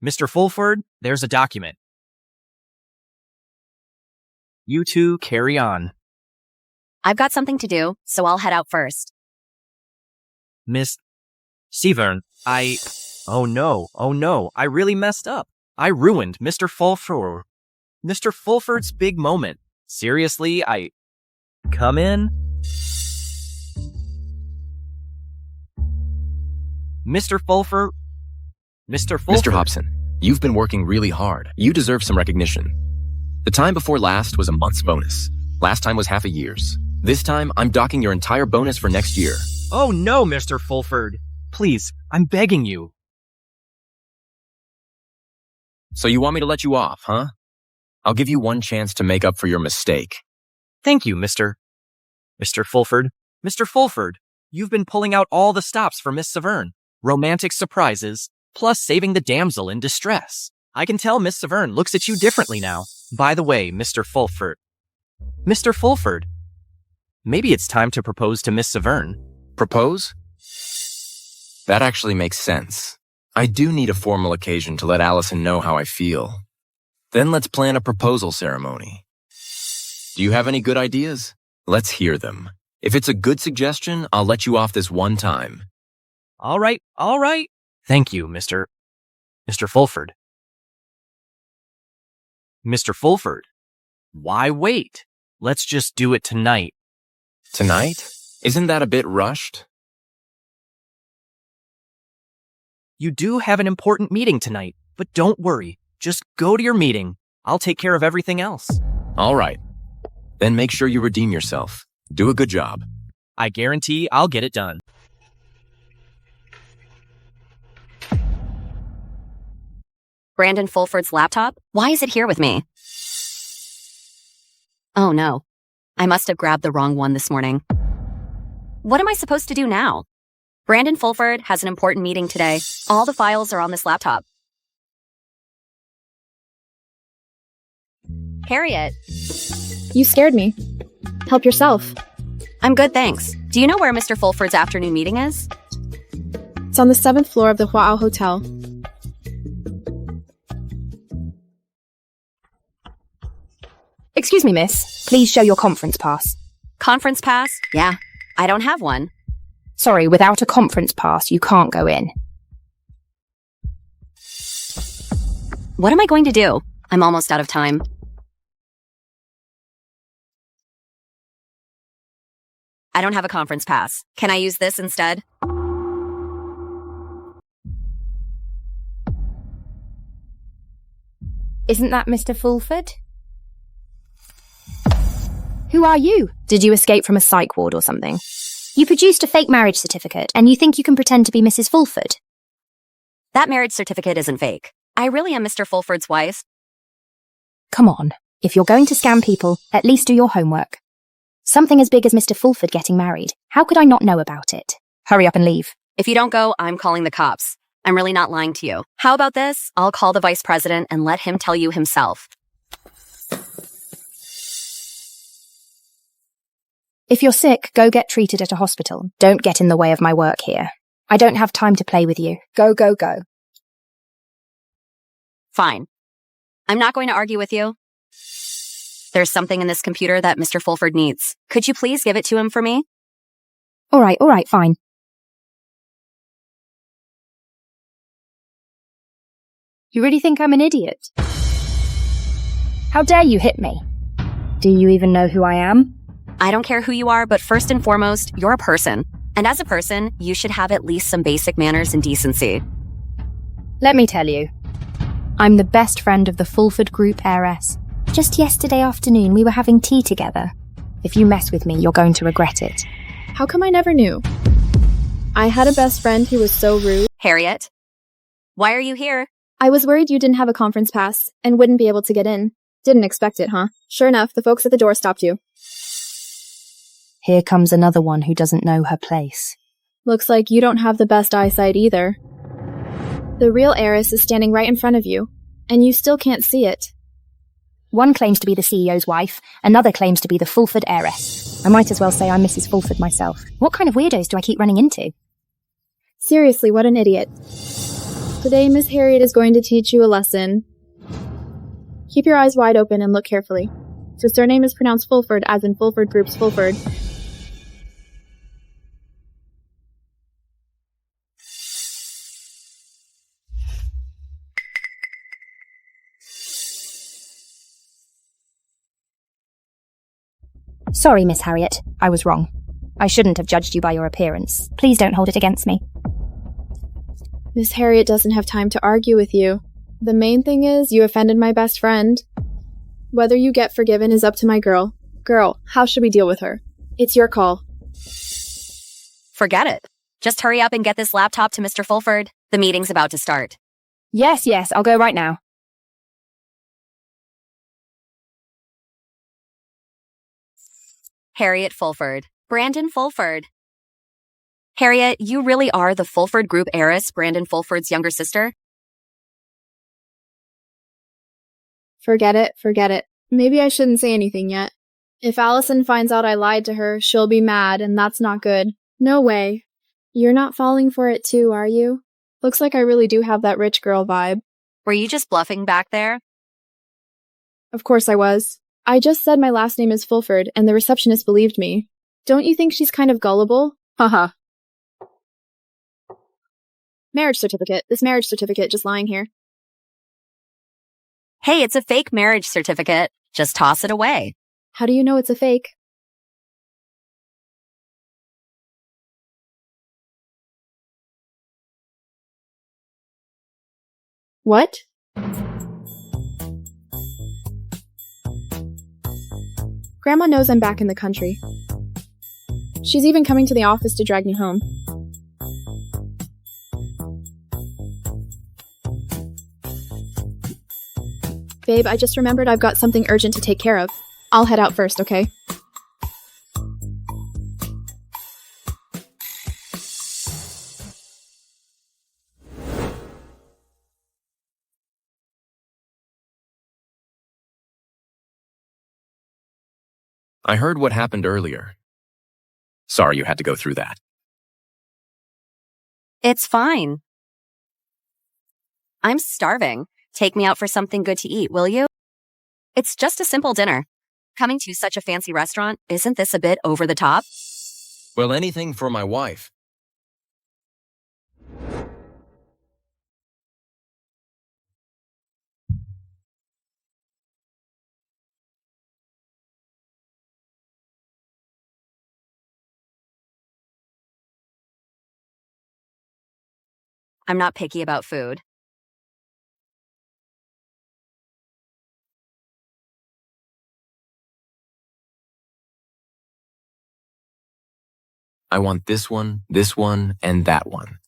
Mr. Fulford, there's a document. You two carry on. I've got something to do, so I'll head out first. Miss Severne, Oh no, I really messed up. I ruined Mr. Fulford's big moment. Seriously, Come in? Mr. Fulford? Mr. Hobson, you've been working really hard. You deserve some recognition. The time before last was a month's bonus. Last time was half a year's. This time, I'm docking your entire bonus for next year. Oh no, Mr. Fulford. Please, I'm begging you. So you want me to let you off, huh? I'll give you one chance to make up for your mistake. Thank you, Mr. Fulford. Mr. Fulford, you've been pulling out all the stops for Miss Severne. Romantic surprises, plus saving the damsel in distress. I can tell Miss Severne looks at you differently now. By the way, Mr. Fulford, maybe it's time to propose to Miss Severne. Propose? That actually makes sense. I do need a formal occasion to let Alison know how I feel. Then let's plan a proposal ceremony. Do you have any good ideas? Let's hear them. If it's a good suggestion, I'll let you off this one time. All right. Thank you, Mr. Fulford. Mr. Fulford, why wait? Let's just do it tonight. Tonight? Isn't that a bit rushed? You do have an important meeting tonight, but don't worry. Just go to your meeting. I'll take care of everything else. All right. Then make sure you redeem yourself. Do a good job. I guarantee I'll get it done. Brandon Fulford's laptop? Why is it here with me? Oh no. I must have grabbed the wrong one this morning. What am I supposed to do now? Brandon Fulford has an important meeting today. All the files are on this laptop. Harriet. You scared me. Help yourself. I'm good, thanks. Do you know where Mr. Fulford's afternoon meeting is? It's on the 7th floor of the Hua'ao Hotel. Excuse me, miss. Please show your conference pass. Conference pass? Yeah, I don't have one. Sorry, without a conference pass, you can't go in. What am I going to do? I'm almost out of time. I don't have a conference pass. Can I use this instead? Isn't that Mr. Fulford? Who are you? Did you escape from a psych ward or something? You produced a fake marriage certificate, and you think you can pretend to be Mrs. Fulford? That marriage certificate isn't fake. I really am Mr. Fulford's wife. Come on. If you're going to scam people, at least do your homework. Something as big as Mr. Fulford getting married. How could I not know about it? Hurry up and leave. If you don't go, I'm calling the cops. I'm really not lying to you. How about this? I'll call the vice president and let him tell you himself. If you're sick, go get treated at a hospital. Don't get in the way of my work here. I don't have time to play with you. Go, go, go. Fine. I'm not going to argue with you. There's something in this computer that Mr. Fulford needs. Could you please give it to him for me? All right, fine. You really think I'm an idiot? How dare you hit me? Do you even know who I am? I don't care who you are, but first and foremost, you're a person. And as a person, you should have at least some basic manners and decency. Let me tell you. I'm the best friend of the Fulford Group heiress. Just yesterday afternoon, we were having tea together. If you mess with me, you're going to regret it. How come I never knew? I had a best friend who was so rude. Harriet, why are you here? I was worried you didn't have a conference pass and wouldn't be able to get in. Didn't expect it, huh? Sure enough, the folks at the door stopped you. Here comes another one who doesn't know her place. Looks like you don't have the best eyesight either. The real heiress is standing right in front of you, and you still can't see it. One claims to be the CEO's wife, another claims to be the Fulford heiress. I might as well say I'm Mrs. Fulford myself. What kind of weirdos do I keep running into? Seriously, what an idiot. Today, Miss Harriet is going to teach you a lesson. Keep your eyes wide open and look carefully. Her surname is pronounced Fulford, as in Fulford Group's Fulford. Sorry, Miss Harriet. I was wrong. I shouldn't have judged you by your appearance. Please don't hold it against me. Miss Harriet doesn't have time to argue with you. The main thing is, you offended my best friend. Whether you get forgiven is up to my girl. Girl, how should we deal with her? It's your call. Forget it. Just hurry up and get this laptop to Mr. Fulford. The meeting's about to start. Yes, I'll go right now. Harriet Fulford. Brandon Fulford. Harriet, you really are the Fulford Group heiress, Brandon Fulford's younger sister? Forget it. Maybe I shouldn't say anything yet. If Alison finds out I lied to her, she'll be mad, and that's not good. No way. You're not falling for it too, are you? Looks like I really do have that rich girl vibe. Were you just bluffing back there? Of course I was. I just said my last name is Fulford, and the receptionist believed me. Don't you think she's kind of gullible? Haha. Marriage certificate. This marriage certificate just lying here. Hey, it's a fake marriage certificate. Just toss it away. How do you know it's a fake? What? Grandma knows I'm back in the country. She's even coming to the office to drag me home. Babe, I just remembered I've got something urgent to take care of. I'll head out first, okay? I heard what happened earlier. Sorry you had to go through that. It's fine. I'm starving. Take me out for something good to eat, will you? It's just a simple dinner. Coming to such a fancy restaurant, isn't this a bit over the top? Well, anything for my wife. I'm not picky about food. I want this one, and that one.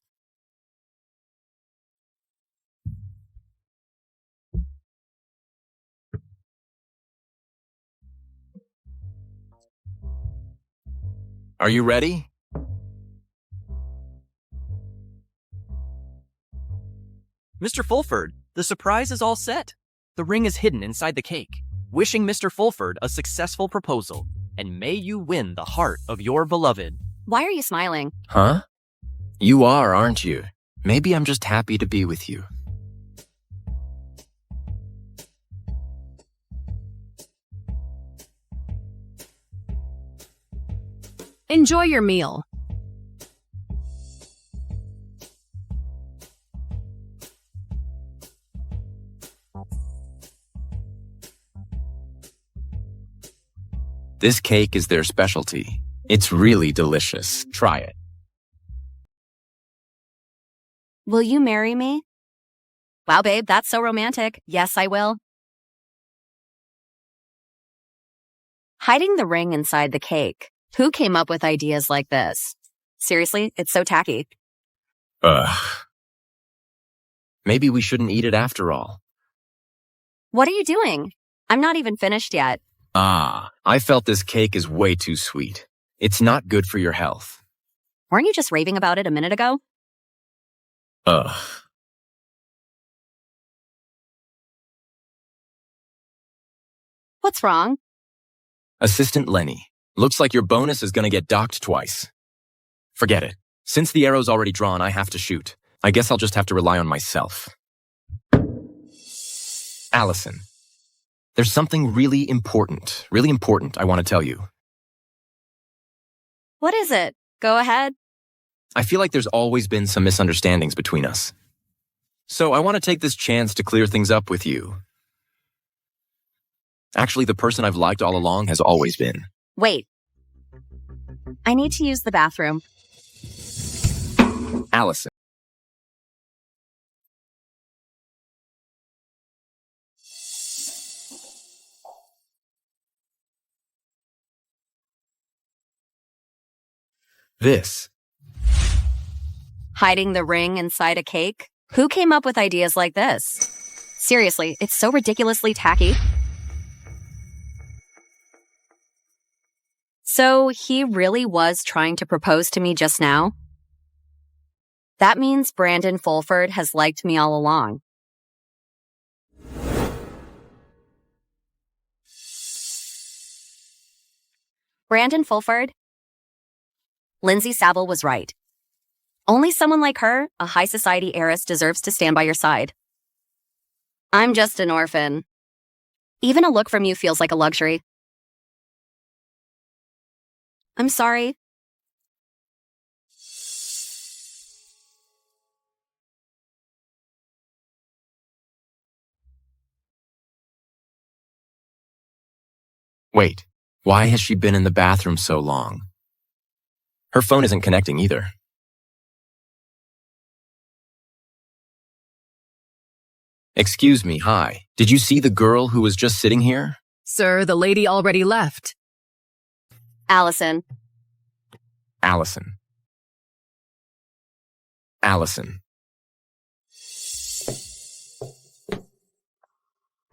Are you ready? Mr. Fulford, the surprise is all set. The ring is hidden inside the cake. Wishing Mr. Fulford a successful proposal. and may you win the heart of your beloved. Why are you smiling? Huh? You are, aren't you? Maybe I'm just happy to be with you. Enjoy your meal. This cake is their specialty. It's really delicious. Try it. Will you marry me? Wow, babe, that's so romantic. Yes, I will. Hiding the ring inside the cake. Who came up with ideas like this? Seriously, it's so tacky. Ugh. Maybe we shouldn't eat it after all. What are you doing? I'm not even finished yet. I felt this cake is way too sweet. It's not good for your health. Weren't you just raving about it a minute ago? Ugh. What's wrong? Assistant Lenny, looks like your bonus is gonna get docked twice. Forget it. Since the arrow's already drawn, I have to shoot. I guess I'll just have to rely on myself. Allison, there's something really important I want to tell you. What is it? Go ahead. I feel like there's always been some misunderstandings between us. So I want to take this chance to clear things up with you. Actually, the person I've liked all along has always been. Wait. I need to use the bathroom. Allison. This. Hiding the ring inside a cake? Who came up with ideas like this? Seriously, it's so ridiculously tacky. So he really was trying to propose to me just now? That means Brandon Fulford has liked me all along. Brandon Fulford? Lindsay Saville was right. Only someone like her, a high society heiress, deserves to stand by your side. I'm just an orphan. Even a look from you feels like a luxury. I'm sorry. Wait, why has she been in the bathroom so long? Her phone isn't connecting either. Excuse me, hi. Did you see the girl who was just sitting here? Sir, the lady already left. Allison. Allison. Allison.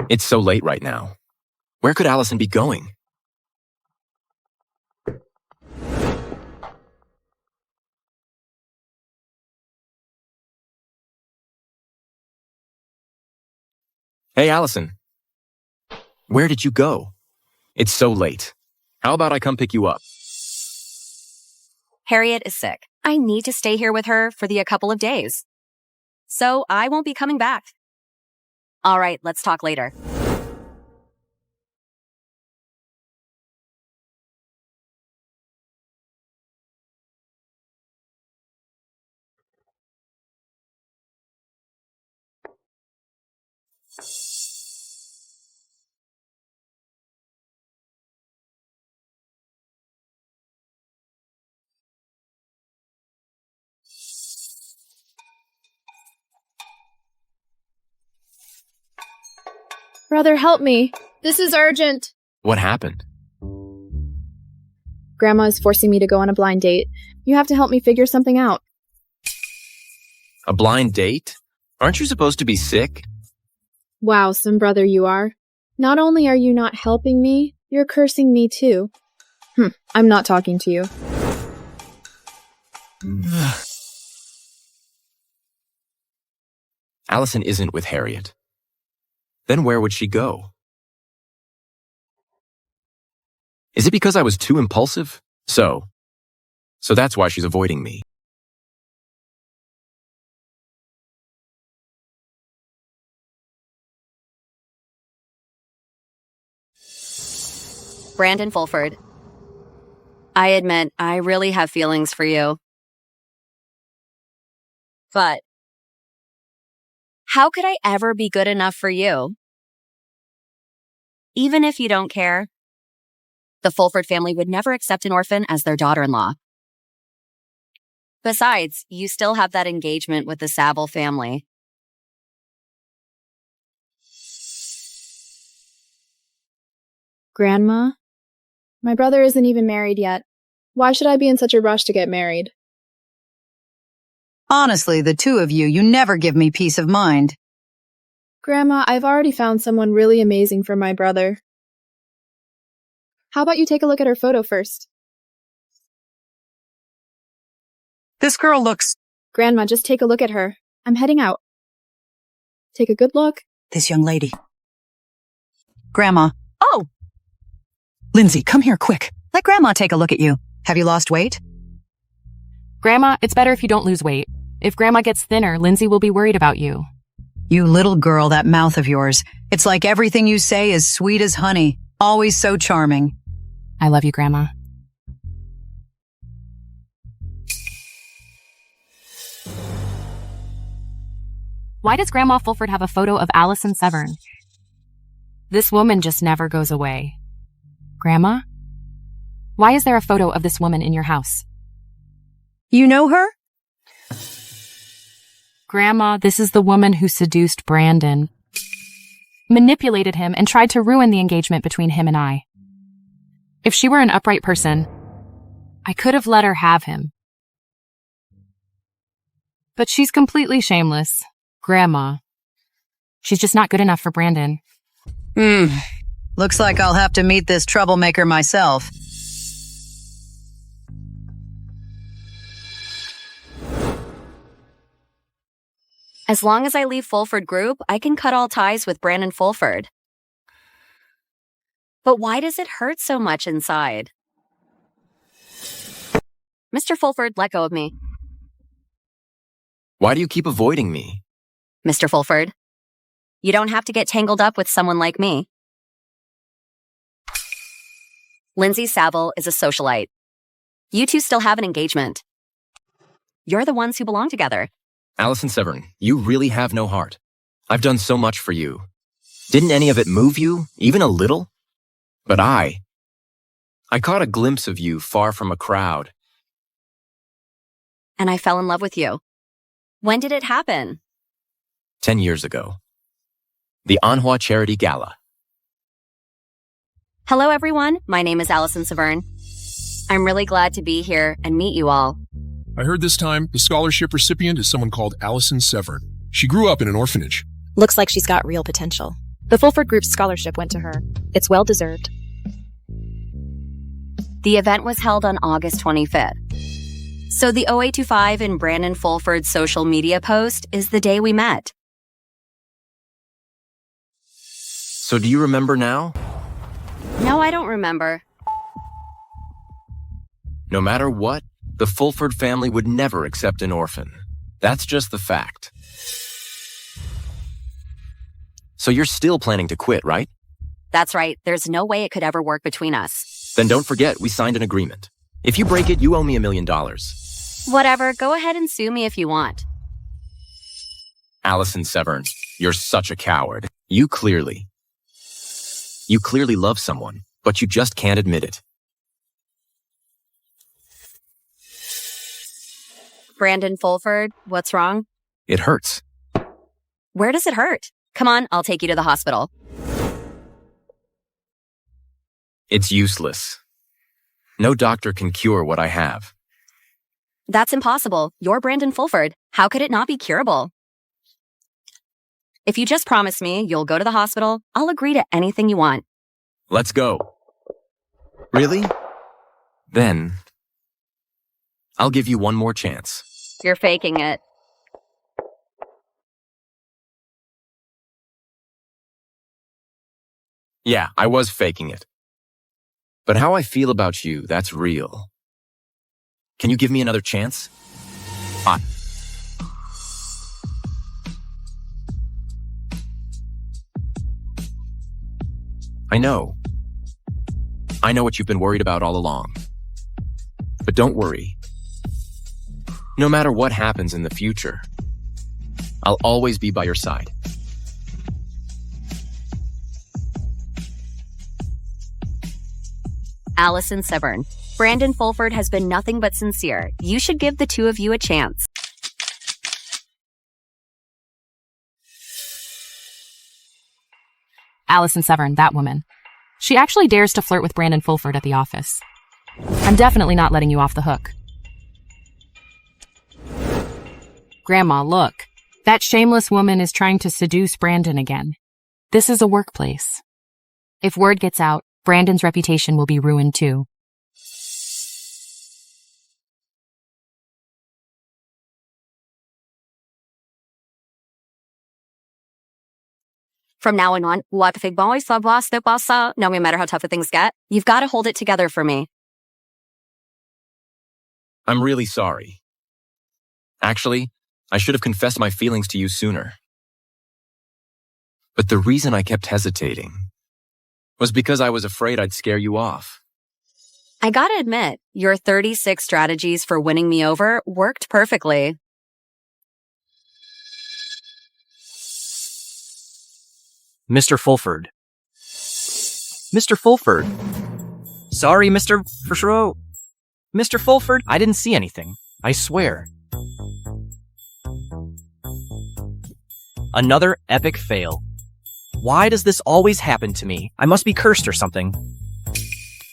It's so late right now. Where could Allison be going? Hey, Allison. Where did you go? It's so late. How about I come pick you up? Harriet is sick. I need to stay here with her for a couple of days. So I won't be coming back. All right, let's talk later. Brother, help me. This is urgent. What happened? Grandma is forcing me to go on a blind date. You have to help me figure something out. A blind date? Aren't you supposed to be sick? Wow, some brother you are. Not only are you not helping me, you're cursing me too. I'm not talking to you. Allison isn't with Harriet. Then where would she go? Is it because I was too impulsive? So that's why she's avoiding me. Brandon Fulford. I admit, I really have feelings for you. But how could I ever be good enough for you? Even if you don't care, the Fulford family would never accept an orphan as their daughter-in-law. Besides, you still have that engagement with the Saville family. Grandma? My brother isn't even married yet. Why should I be in such a rush to get married? Honestly, the two of you never give me peace of mind. Grandma, I've already found someone really amazing for my brother. How about you take a look at her photo first? This girl looks... Grandma, just take a look at her. I'm heading out. Take a good look. This young lady. Grandma. Oh! Lindsay, come here quick. Let Grandma take a look at you. Have you lost weight? Grandma, it's better if you don't lose weight. If Grandma gets thinner, Lindsay will be worried about you. You little girl, that mouth of yours. It's like everything you say is sweet as honey. Always so charming. I love you, Grandma. Why does Grandma Fulford have a photo of Alison Severne? This woman just never goes away. Grandma? Why is there a photo of this woman in your house? You know her? Grandma, this is the woman who seduced Brandon, manipulated him, and tried to ruin the engagement between him and I. If she were an upright person, I could have let her have him. But she's completely shameless. Grandma. She's just not good enough for Brandon. Looks like I'll have to meet this troublemaker myself. As long as I leave Fulford Group, I can cut all ties with Brandon Fulford. But why does it hurt so much inside? Mr. Fulford, let go of me. Why do you keep avoiding me? Mr. Fulford, you don't have to get tangled up with someone like me. Lindsay Saville is a socialite. You two still have an engagement. You're the ones who belong together. Alison Severne, you really have no heart. I've done so much for you. Didn't any of it move you, even a little? But I caught a glimpse of you far from a crowd. And I fell in love with you. When did it happen? 10 years ago. The Anhua Charity Gala. Hello, everyone. My name is Alison Severne. I'm really glad to be here and meet you all. I heard this time the scholarship recipient is someone called Alison Severne. She grew up in an orphanage. Looks like she's got real potential. The Fulford Group's scholarship went to her. It's well deserved. The event was held on August 25th. So the 0825 in Brandon Fulford's social media post is the day we met. So do you remember now? No, I don't remember. No matter what, the Fulford family would never accept an orphan. That's just the fact. So you're still planning to quit, right? That's right. There's no way it could ever work between us. Then don't forget, we signed an agreement. If you break it, you owe me $1 million. Whatever. Go ahead and sue me if you want. Alison Severne, you're such a coward. You clearly love someone, but you just can't admit it. Brandon Fulford, what's wrong? It hurts. Where does it hurt? Come on, I'll take you to the hospital. It's useless. No doctor can cure what I have. That's impossible. You're Brandon Fulford. How could it not be curable? If you just promise me you'll go to the hospital, I'll agree to anything you want. Let's go. Really? Then, I'll give you one more chance. You're faking it. Yeah, I was faking it. But how I feel about you, that's real. Can you give me another chance? I know. I know what you've been worried about all along. But don't worry. No matter what happens in the future, I'll always be by your side. Alison Severne. Brandon Fulford has been nothing but sincere. You should give the two of you a chance. Alison Severne, that woman. She actually dares to flirt with Brandon Fulford at the office. I'm definitely not letting you off the hook. Grandma, look. That shameless woman is trying to seduce Brandon again. This is a workplace. If word gets out, Brandon's reputation will be ruined too. From now on, no matter how tough the things get, you've got to hold it together for me. I'm really sorry. Actually, I should have confessed my feelings to you sooner. But the reason I kept hesitating was because I was afraid I'd scare you off. I gotta admit, your 36 strategies for winning me over worked perfectly. Mr. Fulford. Mr. Fulford. Sorry, Mr. Fulford. Mr. Fulford, I didn't see anything. I swear. Another epic fail. Why does this always happen to me? I must be cursed or something.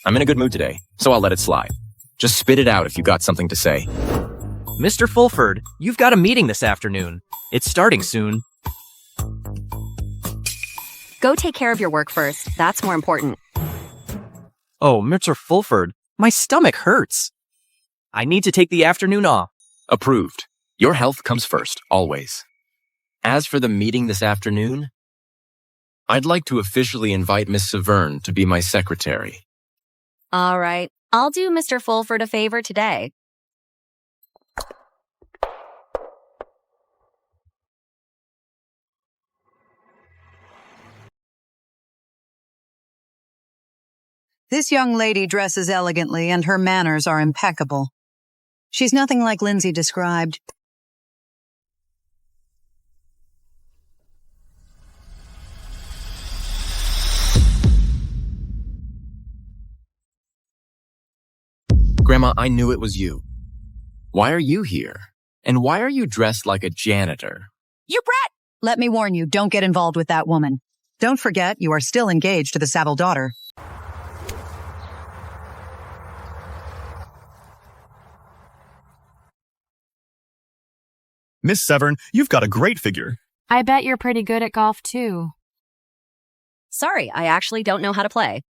I'm in a good mood today, so I'll let it slide. Just spit it out if you got something to say. Mr. Fulford, you've got a meeting this afternoon. It's starting soon. Go take care of your work first. That's more important. Oh, Mr. Fulford, my stomach hurts. I need to take the afternoon off. Approved. Your health comes first, always. As for the meeting this afternoon, I'd like to officially invite Miss Severne to be my secretary. All right. I'll do Mr. Fulford a favor today. This young lady dresses elegantly and her manners are impeccable. She's nothing like Lindsay described. Grandma, I knew it was you. Why are you here? And why are you dressed like a janitor? You brat! Let me warn you, don't get involved with that woman. Don't forget, you are still engaged to the Savile daughter. Miss Severne, you've got a great figure. I bet you're pretty good at golf too. Sorry, I actually don't know how to play.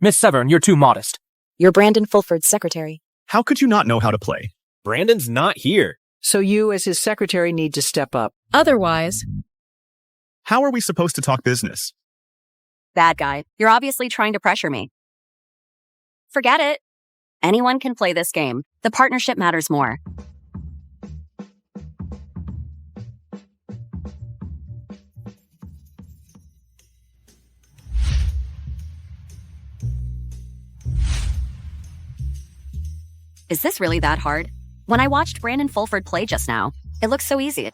Miss Severne, you're too modest. You're Brandon Fulford's secretary. How could you not know how to play? Brandon's not here. So you, as his secretary, need to step up. Otherwise, How are we supposed to talk business? Bad guy. You're obviously trying to pressure me. Forget it. Anyone can play this game. The partnership matters more. Is this really that hard? When I watched Brandon Fulford play just now, it looks so easy.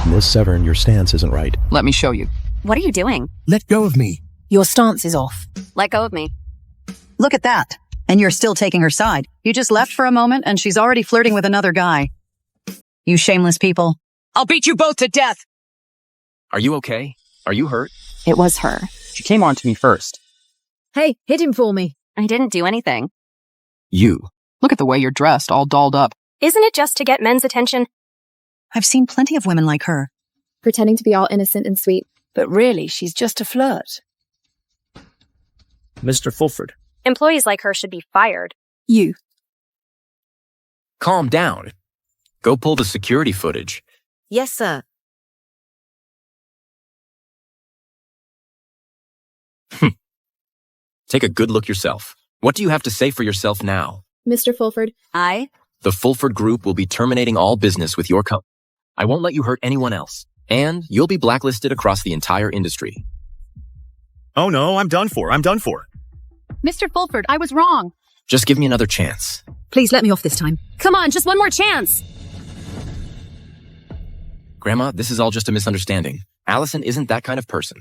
Miss Severne, your stance isn't right. Let me show you. What are you doing? Let go of me. your stance is off. Let go of me. Look at that. And you're still taking her side. You just left for a moment and she's already flirting with another guy. You shameless people. I'll beat you both to death. Are you okay? Are you hurt? It was her. She came on to me first. Hey, hit him for me. I didn't do anything. You. Look at the way you're dressed, all dolled up. Isn't it just to get men's attention? I've seen plenty of women like her. Pretending to be all innocent and sweet. But really, she's just a flirt. Mr. Fulford. Employees like her should be fired. You. Calm down. Go pull the security footage. Yes, sir. Take a good look yourself. What do you have to say for yourself now? Mr. Fulford. The Fulford Group will be terminating all business with your company. I won't let you hurt anyone else. And you'll be blacklisted across the entire industry. Oh no, I'm done for. Mr. Fulford, I was wrong. Just give me another chance. Please let me off this time. Come on, just one more chance. Grandma, this is all just a misunderstanding. Alison isn't that kind of person.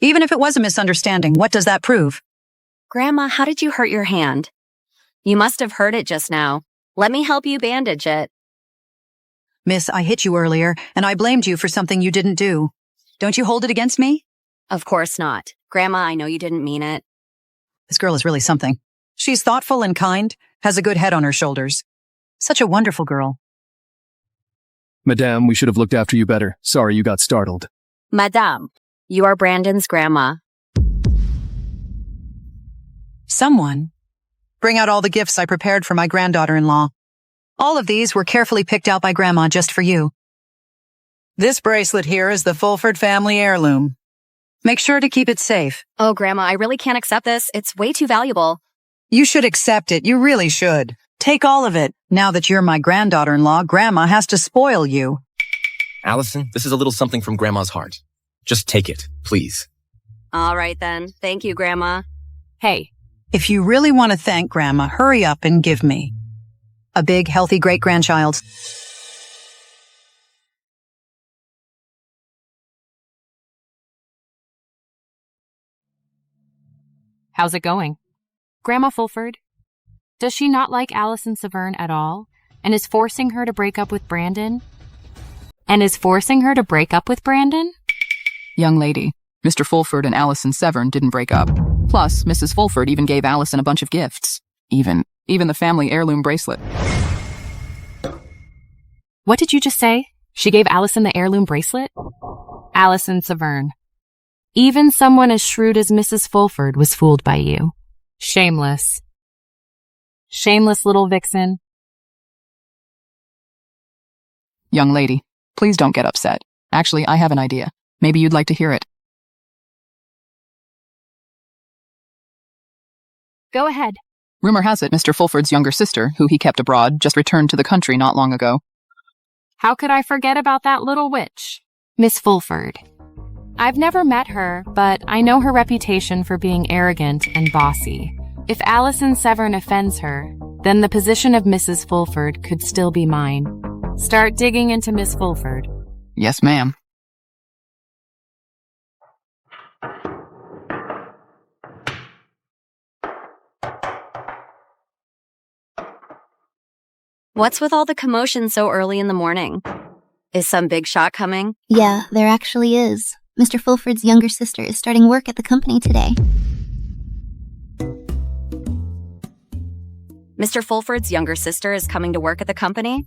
Even if it was a misunderstanding, what does that prove? Grandma, how did you hurt your hand? You must have hurt it just now. Let me help you bandage it. Miss, I hit you earlier, and I blamed you for something you didn't do. Don't you hold it against me? Of course not. Grandma, I know you didn't mean it. This girl is really something. She's thoughtful and kind, has a good head on her shoulders. Such a wonderful girl. Madame, we should have looked after you better. Sorry you got startled. Madame, you are Brandon's grandma. Someone. Bring out all the gifts I prepared for my granddaughter-in-law. All of these were carefully picked out by Grandma just for you. This bracelet here is the Fulford family heirloom. Make sure to keep it safe. Oh, Grandma, I really can't accept this. It's way too valuable. You should accept it. You really should. Take all of it. Now that you're my granddaughter-in-law, Grandma has to spoil you. Alison, this is a little something from Grandma's heart. Just take it, please. All right, then. Thank you, Grandma. Hey. If you really want to thank Grandma, hurry up and give me a big, healthy great-grandchild. How's it going? Grandma Fulford? Does she not like Alison Severne at all and is forcing her to break up with Brandon? Young lady, Mr. Fulford and Alison Severne didn't break up. Plus, Mrs. Fulford even gave Alison a bunch of gifts. Even the family heirloom bracelet. What did you just say? She gave Alison the heirloom bracelet? Alison Severne. Even someone as shrewd as Mrs. Fulford was fooled by you. Shameless. Shameless little vixen. Young lady, please don't get upset. Actually, I have an idea. Maybe you'd like to hear it. Go ahead. Rumor has it Mr. Fulford's younger sister, who he kept abroad, just returned to the country not long ago. How could I forget about that little witch? Miss Fulford. I've never met her, but I know her reputation for being arrogant and bossy. If Alison Severne offends her, then the position of Mrs. Fulford could still be mine. Start digging into Miss Fulford. Yes, ma'am. What's with all the commotion so early in the morning? Is some big shot coming? Yeah, there actually is. Mr. Fulford's younger sister is starting work at the company today. Mr. Fulford's younger sister is coming to work at the company?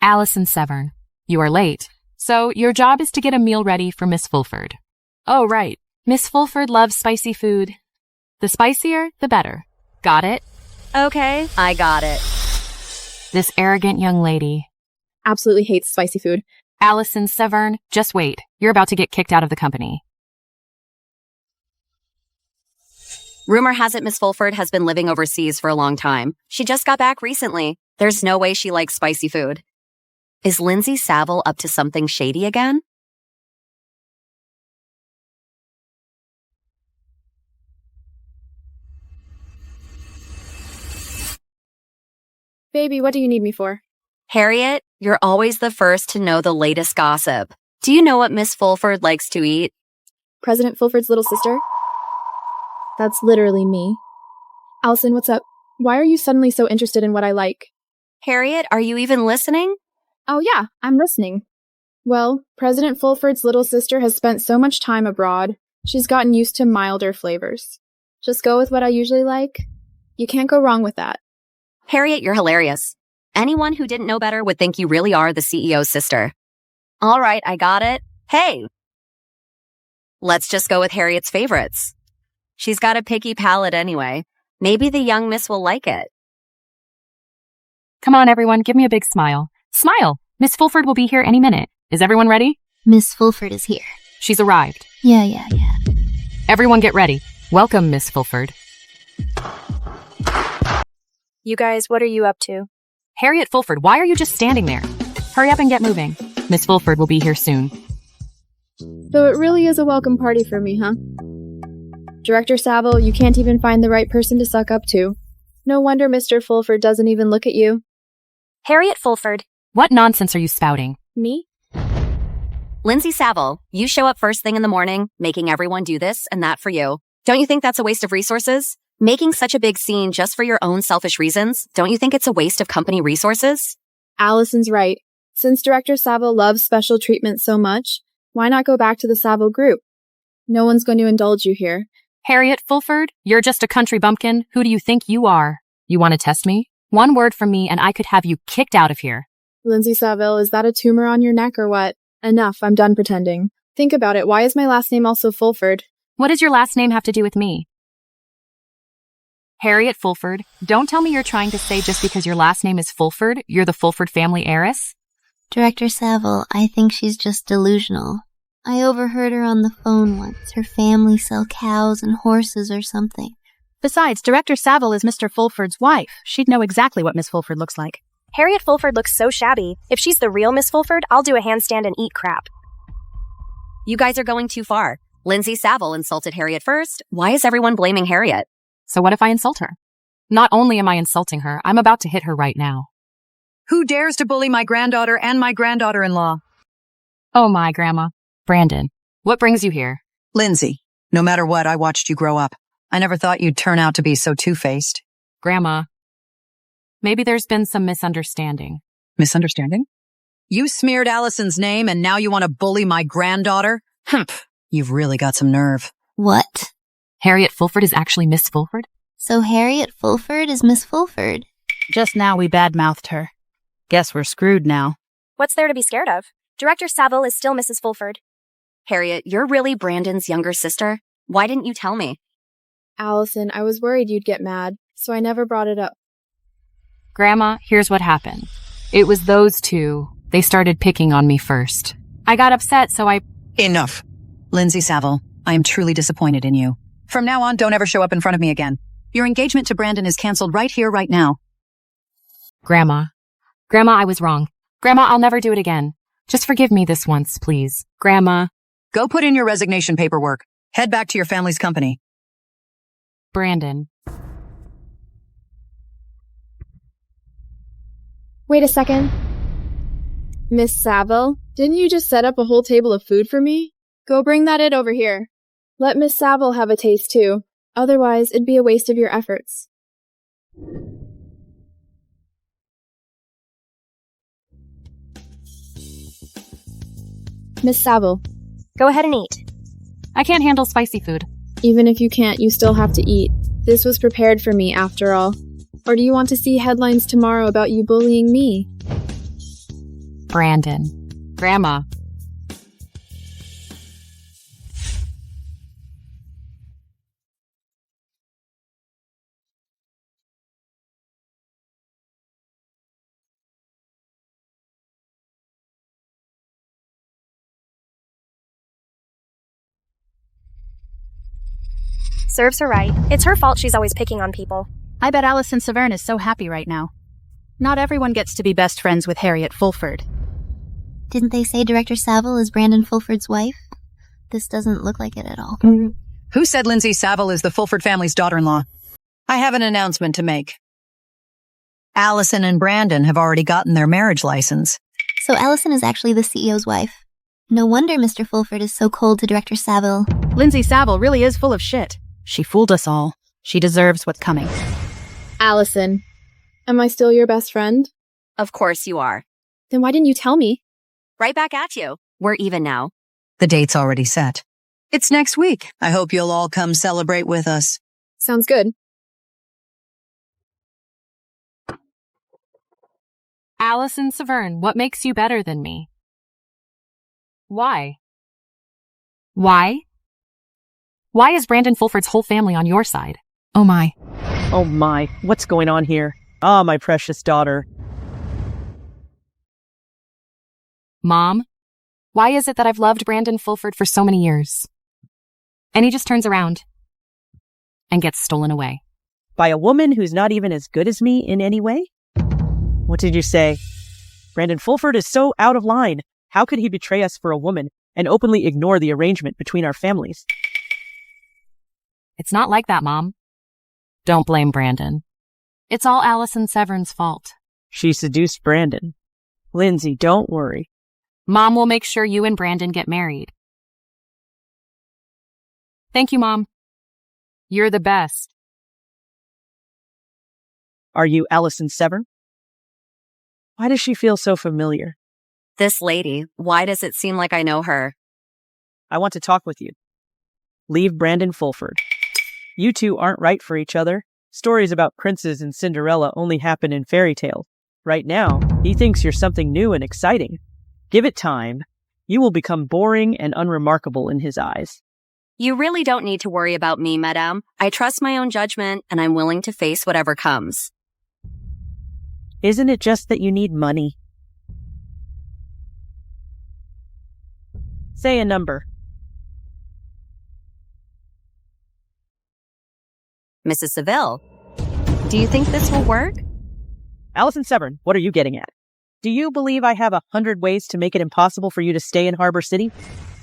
Alison Severne, you are late. So your job is to get a meal ready for Miss Fulford. Oh, right. Miss Fulford loves spicy food. The spicier, the better. Got it? Okay, I got it. This arrogant young lady. Absolutely hates spicy food. Alison Severne, just wait. You're about to get kicked out of the company. Rumor has it Miss Fulford has been living overseas for a long time. She just got back recently. There's no way she likes spicy food. Is Lindsay Saville up to something shady again? Baby, what do you need me for? Harriet, you're always the first to know the latest gossip. Do you know what Miss Fulford likes to eat? President Fulford's little sister? That's literally me. Alison, what's up? Why are you suddenly so interested in what I like? Harriet, are you even listening? Oh yeah, I'm listening. Well, President Fulford's little sister has spent so much time abroad, she's gotten used to milder flavors. Just go with what I usually like. You can't go wrong with that. Harriet, you're hilarious. Anyone who didn't know better would think you really are the CEO's sister. All right, I got it. Hey! Let's just go with Harriet's favorites. She's got a picky palate anyway. Maybe the young miss will like it. Come on, everyone, give me a big smile. Smile! Miss Fulford will be here any minute. Is everyone ready? Miss Fulford is here. She's arrived. Yeah. Everyone get ready. Welcome, Miss Fulford. You guys, what are you up to? Harriet Fulford, why are you just standing there? Hurry up and get moving. Miss Fulford will be here soon. So it really is a welcome party for me, huh? Director Saville, you can't even find the right person to suck up to. No wonder Mr. Fulford doesn't even look at you. Harriet Fulford. What nonsense are you spouting? Me? Lindsay Saville, you show up first thing in the morning, making everyone do this and that for you. Don't you think that's a waste of resources? Making such a big scene just for your own selfish reasons, don't you think it's a waste of company resources? Allison's right. Since Director Saville loves special treatment so much, why not go back to the Saville group? No one's going to indulge you here. Harriet Fulford, you're just a country bumpkin. Who do you think you are? You want to test me? One word from me and I could have you kicked out of here. Lindsay Saville, is that a tumor on your neck or what? Enough, I'm done pretending. Think about it, why is my last name also Fulford? What does your last name have to do with me? Harriet Fulford, don't tell me you're trying to say just because your last name is Fulford, you're the Fulford family heiress? Director Saville, I think she's just delusional. I overheard her on the phone once. Her family sell cows and horses or something. Besides, Director Saville is Mr. Fulford's wife. She'd know exactly what Miss Fulford looks like. Harriet Fulford looks so shabby. If she's the real Miss Fulford, I'll do a handstand and eat crap. You guys are going too far. Lindsay Saville insulted Harriet first. Why is everyone blaming Harriet? So what if I insult her? Not only am I insulting her, I'm about to hit her right now. Who dares to bully my granddaughter and my granddaughter-in-law? Oh my, Grandma. Brandon, what brings you here? Lindsay, no matter what, I watched you grow up. I never thought you'd turn out to be so two-faced. Grandma, maybe there's been some misunderstanding. Misunderstanding? You smeared Allison's name and now you want to bully my granddaughter? Humph, you've really got some nerve. What? Harriet Fulford is actually Miss Fulford? So Harriet Fulford is Miss Fulford. Just now we badmouthed her. Guess we're screwed now. What's there to be scared of? Director Saville is still Mrs. Fulford. Harriet, you're really Brandon's younger sister? Why didn't you tell me? Allison, I was worried you'd get mad, so I never brought it up. Grandma, here's what happened. It was those two. They started picking on me first. I got upset, so I... Enough. Lindsay Saville, I am truly disappointed in you. From now on, don't ever show up in front of me again. Your engagement to Brandon is canceled right here, right now. Grandma, I was wrong. Grandma, I'll never do it again. Just forgive me this once, please. Grandma. Go put in your resignation paperwork. Head back to your family's company. Brandon. Wait a second. Miss Saville, didn't you just set up a whole table of food for me? Go bring that it over here. Let Miss Saville have a taste too. Otherwise, it'd be a waste of your efforts. Miss Saville. Go ahead and eat. I can't handle spicy food. Even if you can't, you still have to eat. This was prepared for me, after all. Or do you want to see headlines tomorrow about you bullying me? Brandon. Grandma. Serves her right. It's her fault she's always picking on people. I bet Alison Severne is so happy right now. Not everyone gets to be best friends with Harriet Fulford. Didn't they say Director Saville is Brandon Fulford's wife? This doesn't look like it at all. Who said Lindsay Saville is the Fulford family's daughter-in-law? I have an announcement to make. Allison and Brandon have already gotten their marriage license. So Allison is actually the CEO's wife. No wonder Mr. Fulford is so cold to Director Saville. Lindsay Saville really is full of shit. She fooled us all. She deserves what's coming. Allison, am I still your best friend? Of course you are. Then why didn't you tell me? Right back at you. We're even now. The date's already set. It's next week. I hope you'll all come celebrate with us. Sounds good. Alison Severne, what makes you better than me? Why? Why? Why is Brandon Fulford's whole family on your side? Oh my. Oh my, what's going on here? Ah, my precious daughter. Mom, why is it that I've loved Brandon Fulford for so many years? And he just turns around and gets stolen away. By a woman who's not even as good as me in any way? What did you say? Brandon Fulford is so out of line. How could he betray us for a woman and openly ignore the arrangement between our families? It's not like that, Mom. Don't blame Brandon. It's all Alison Severne's fault. She seduced Brandon. Lindsay, don't worry. Mom will make sure you and Brandon get married. Thank you, Mom. You're the best. Are you Alison Severne? Why does she feel so familiar? This lady, why does it seem like I know her? I want to talk with you. Leave Brandon Fulford. You two aren't right for each other. Stories about princes and Cinderella only happen in fairy tales. Right now, he thinks you're something new and exciting. Give it time. You will become boring and unremarkable in his eyes. You really don't need to worry about me, madame. I trust my own judgment, and I'm willing to face whatever comes. Isn't it just that you need money? Say a number. Mrs. Seville, do you think this will work? Alison Severne, what are you getting at? Do you believe I have 100 ways to make it impossible for you to stay in Harbor City?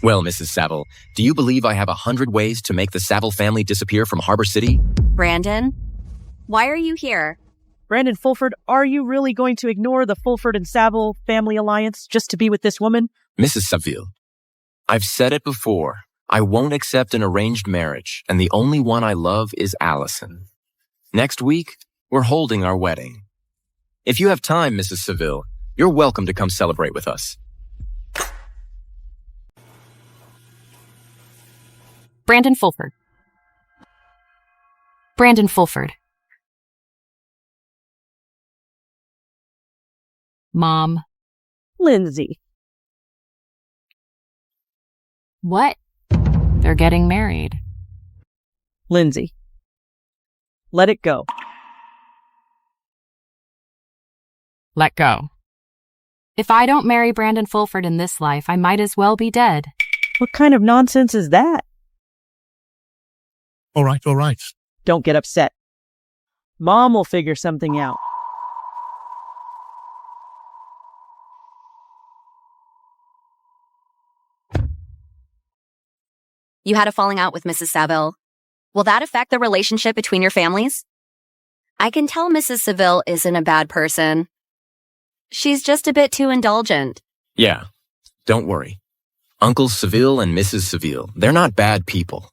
Well, Mrs. Saville, do you believe I have 100 ways to make the Saville family disappear from Harbor City? Brandon, why are you here? Brandon Fulford, are you really going to ignore the Fulford and Saville family alliance just to be with this woman? Mrs. Saville, I've said it before. I won't accept an arranged marriage, and the only one I love is Alison. Next week, we're holding our wedding. If you have time, Mrs. Seville, you're welcome to come celebrate with us. Brandon Fulford. Brandon Fulford. Mom. Lindsay. What? They're getting married. Lindsay. Let it go. Let go. If I don't marry Brandon Fulford in this life, I might as well be dead. What kind of nonsense is that? All right. Don't get upset. Mom will figure something out. You had a falling out with Mrs. Saville. Will that affect the relationship between your families? I can tell Mrs. Seville isn't a bad person. She's just a bit too indulgent. Yeah, don't worry. Uncles Seville and Mrs. Seville, they're not bad people.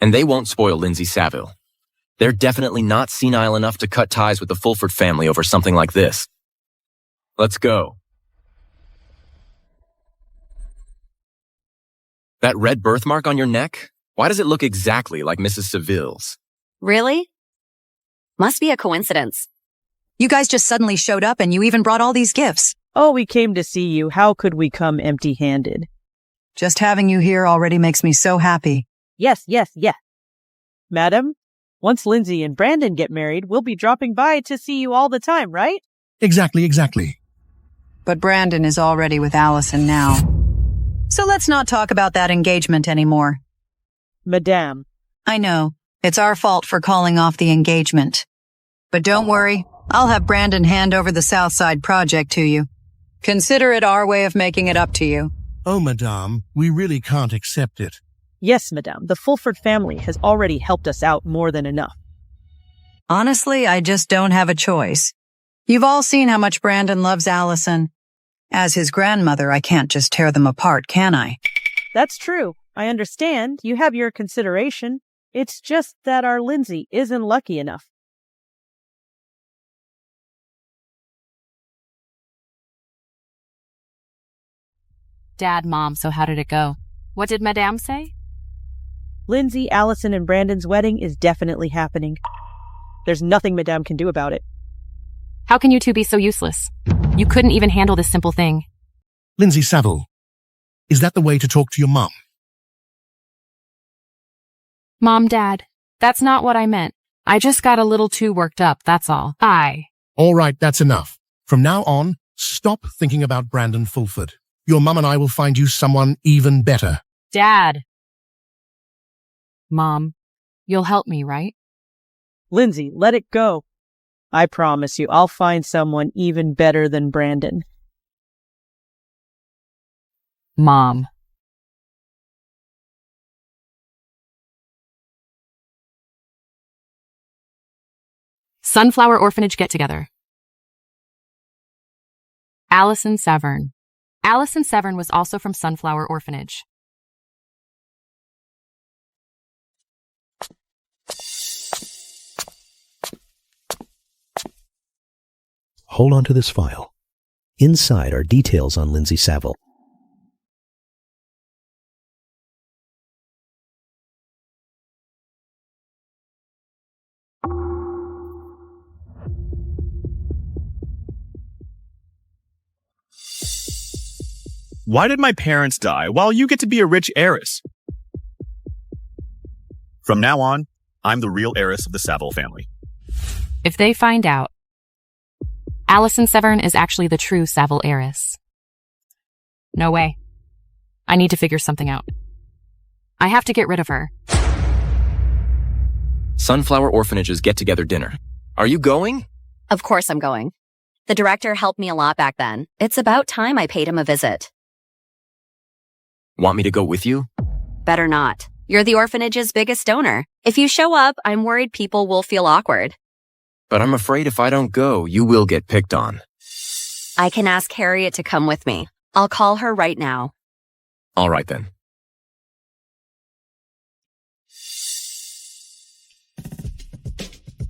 And they won't spoil Lindsay Saville. They're definitely not senile enough to cut ties with the Fulford family over something like this. Let's go. That red birthmark on your neck? Why does it look exactly like Mrs. Seville's? Really? Must be a coincidence. You guys just suddenly showed up and you even brought all these gifts. Oh, we came to see you. How could we come empty-handed? Just having you here already makes me so happy. Yes. Madam, once Lindsay and Brandon get married, we'll be dropping by to see you all the time, right? Exactly. But Brandon is already with Alison now. So let's not talk about that engagement anymore. Madame. I know. It's our fault for calling off the engagement. But don't worry. I'll have Brandon hand over the Southside project to you. Consider it our way of making it up to you. Oh, Madame, we really can't accept it. Yes, Madame. The Fulford family has already helped us out more than enough. Honestly, I just don't have a choice. You've all seen how much Brandon loves Alison. As his grandmother, I can't just tear them apart, can I? That's true. I understand. You have your consideration. It's just that our Lindsay isn't lucky enough. Dad, Mom, so how did it go? What did Madame say? Lindsay, Alison, and Brandon's wedding is definitely happening. There's nothing Madame can do about it. How can you two be so useless? You couldn't even handle this simple thing. Lindsay Saville, is that the way to talk to your mum? Mom, Dad, that's not what I meant. I just got a little too worked up, that's all. All right, that's enough. From now on, stop thinking about Brandon Fulford. Your mum and I will find you someone even better. Dad. Mom, you'll help me, right? Lindsay, let it go. I promise you, I'll find someone even better than Brandon. Mom. Sunflower Orphanage get-together. Alison Severne. Alison Severne was also from Sunflower Orphanage. Hold on to this file. Inside are details on Lindsay Saville. Why did my parents die while you get to be a rich heiress? From now on, I'm the real heiress of the Saville family. If they find out, Alison Severne is actually the true Saville heiress. No way. I need to figure something out. I have to get rid of her. Sunflower Orphanage's get-together dinner. Are you going? Of course I'm going. The director helped me a lot back then. It's about time I paid him a visit. Want me to go with you? Better not. You're the orphanage's biggest donor. If you show up, I'm worried people will feel awkward. But I'm afraid if I don't go, you will get picked on. I can ask Harriet to come with me. I'll call her right now. All right then.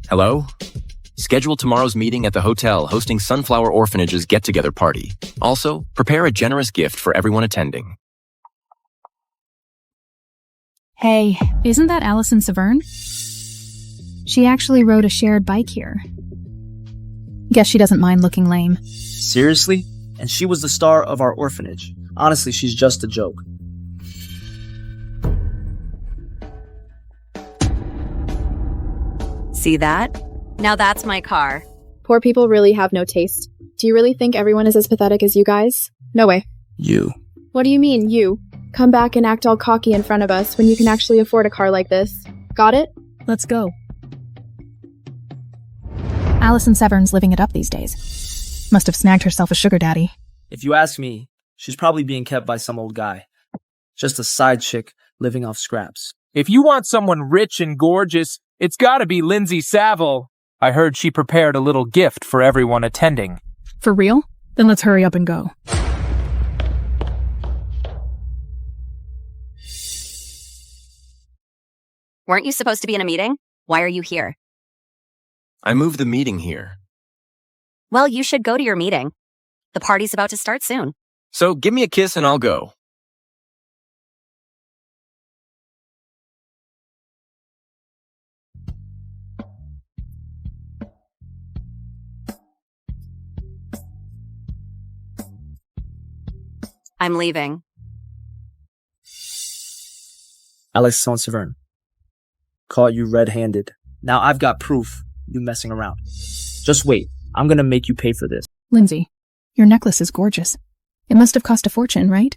Hello? Schedule tomorrow's meeting at the hotel hosting Sunflower Orphanage's get-together party. Also, prepare a generous gift for everyone attending. Hey, isn't that Alison Severne? She actually rode a shared bike here. Guess she doesn't mind looking lame. Seriously? And she was the star of our orphanage. Honestly, she's just a joke. See that? Now that's my car. Poor people really have no taste. Do you really think everyone is as pathetic as you guys? No way. You. What do you mean, you? Come back and act all cocky in front of us when you can actually afford a car like this. Got it? Let's go. Alison Severne's living it up these days. Must have snagged herself a sugar daddy. If you ask me, she's probably being kept by some old guy. Just a side chick living off scraps. If you want someone rich and gorgeous, it's gotta be Lindsay Saville. I heard she prepared a little gift for everyone attending. For real? Then let's hurry up and go. Weren't you supposed to be in a meeting? Why are you here? I moved the meeting here. Well, you should go to your meeting. The party's about to start soon. So give me a kiss and I'll go. I'm leaving. Alison Severne. Caught you red-handed. Now I've got proof you messing around. Just wait. I'm gonna make you pay for this. Lindsay, your necklace is gorgeous. It must have cost a fortune, right?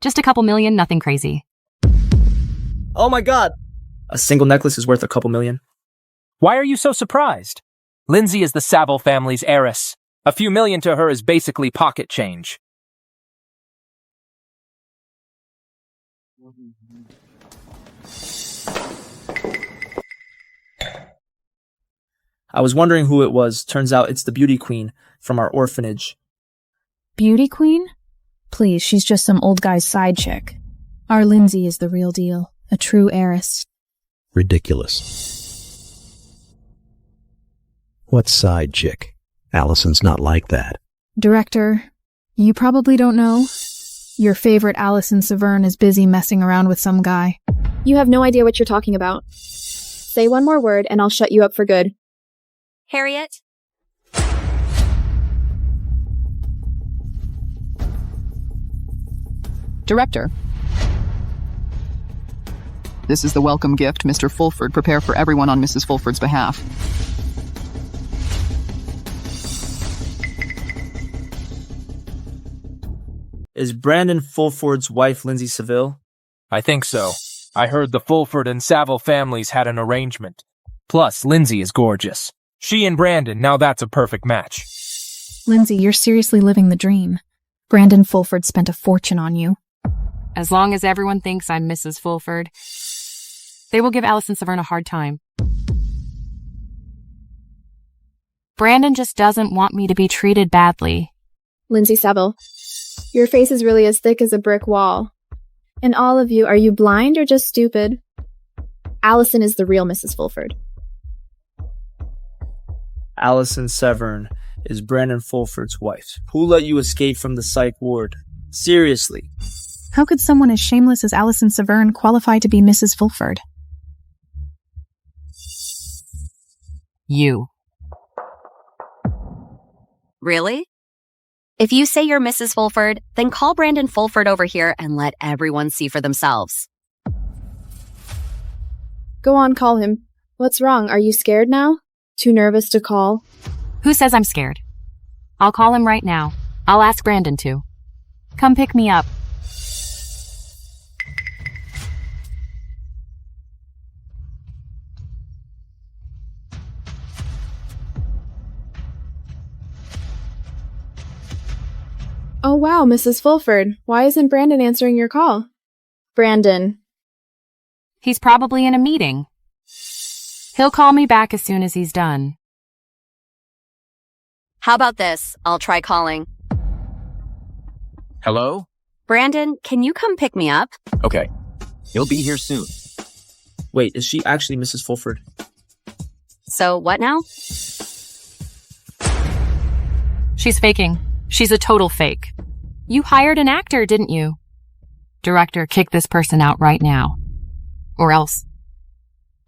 Just a couple million, nothing crazy. Oh my god! A single necklace is worth a couple million. Why are you so surprised? Lindsay is the Saville family's heiress. A few million to her is basically pocket change. I was wondering who it was. Turns out it's the beauty queen from our orphanage. Beauty queen? Please, she's just some old guy's side chick. Our Lindsay is the real deal. A true heiress. Ridiculous. What side chick? Alison's not like that. Director, you probably don't know. Your favorite Alison Severne is busy messing around with some guy. You have no idea what you're talking about. Say one more word and I'll shut you up for good. Harriet? Director. This is the welcome gift Mr. Fulford prepared for everyone on Mrs. Fulford's behalf. Is Brandon Fulford's wife Lindsay Seville? I think so. I heard the Fulford and Saville families had an arrangement. Plus, Lindsay is gorgeous. She and Brandon, now that's a perfect match. Lindsay, you're seriously living the dream. Brandon Fulford spent a fortune on you. As long as everyone thinks I'm Mrs. Fulford, they will give Alison Severne a hard time. Brandon just doesn't want me to be treated badly. Lindsay Saville, your face is really as thick as a brick wall. And all of you, are you blind or just stupid? Alison is the real Mrs. Fulford. Alison Severne is Brandon Fulford's wife. Who let you escape from the psych ward? Seriously. How could someone as shameless as Alison Severne qualify to be Mrs. Fulford? You. Really? If you say you're Mrs. Fulford, then call Brandon Fulford over here and let everyone see for themselves. Go on, call him. What's wrong? Are you scared now? Too nervous to call? Who says I'm scared? I'll call him right now. I'll ask Brandon to. Come pick me up. Oh wow, Mrs. Fulford. Why isn't Brandon answering your call? Brandon. He's probably in a meeting. He'll call me back as soon as he's done. How about this? I'll try calling. Hello? Brandon, can you come pick me up? Okay. He'll be here soon. Wait, is she actually Mrs. Fulford? So, what now? She's faking. She's a total fake. You hired an actor, didn't you? Director, kick this person out right now. Or else.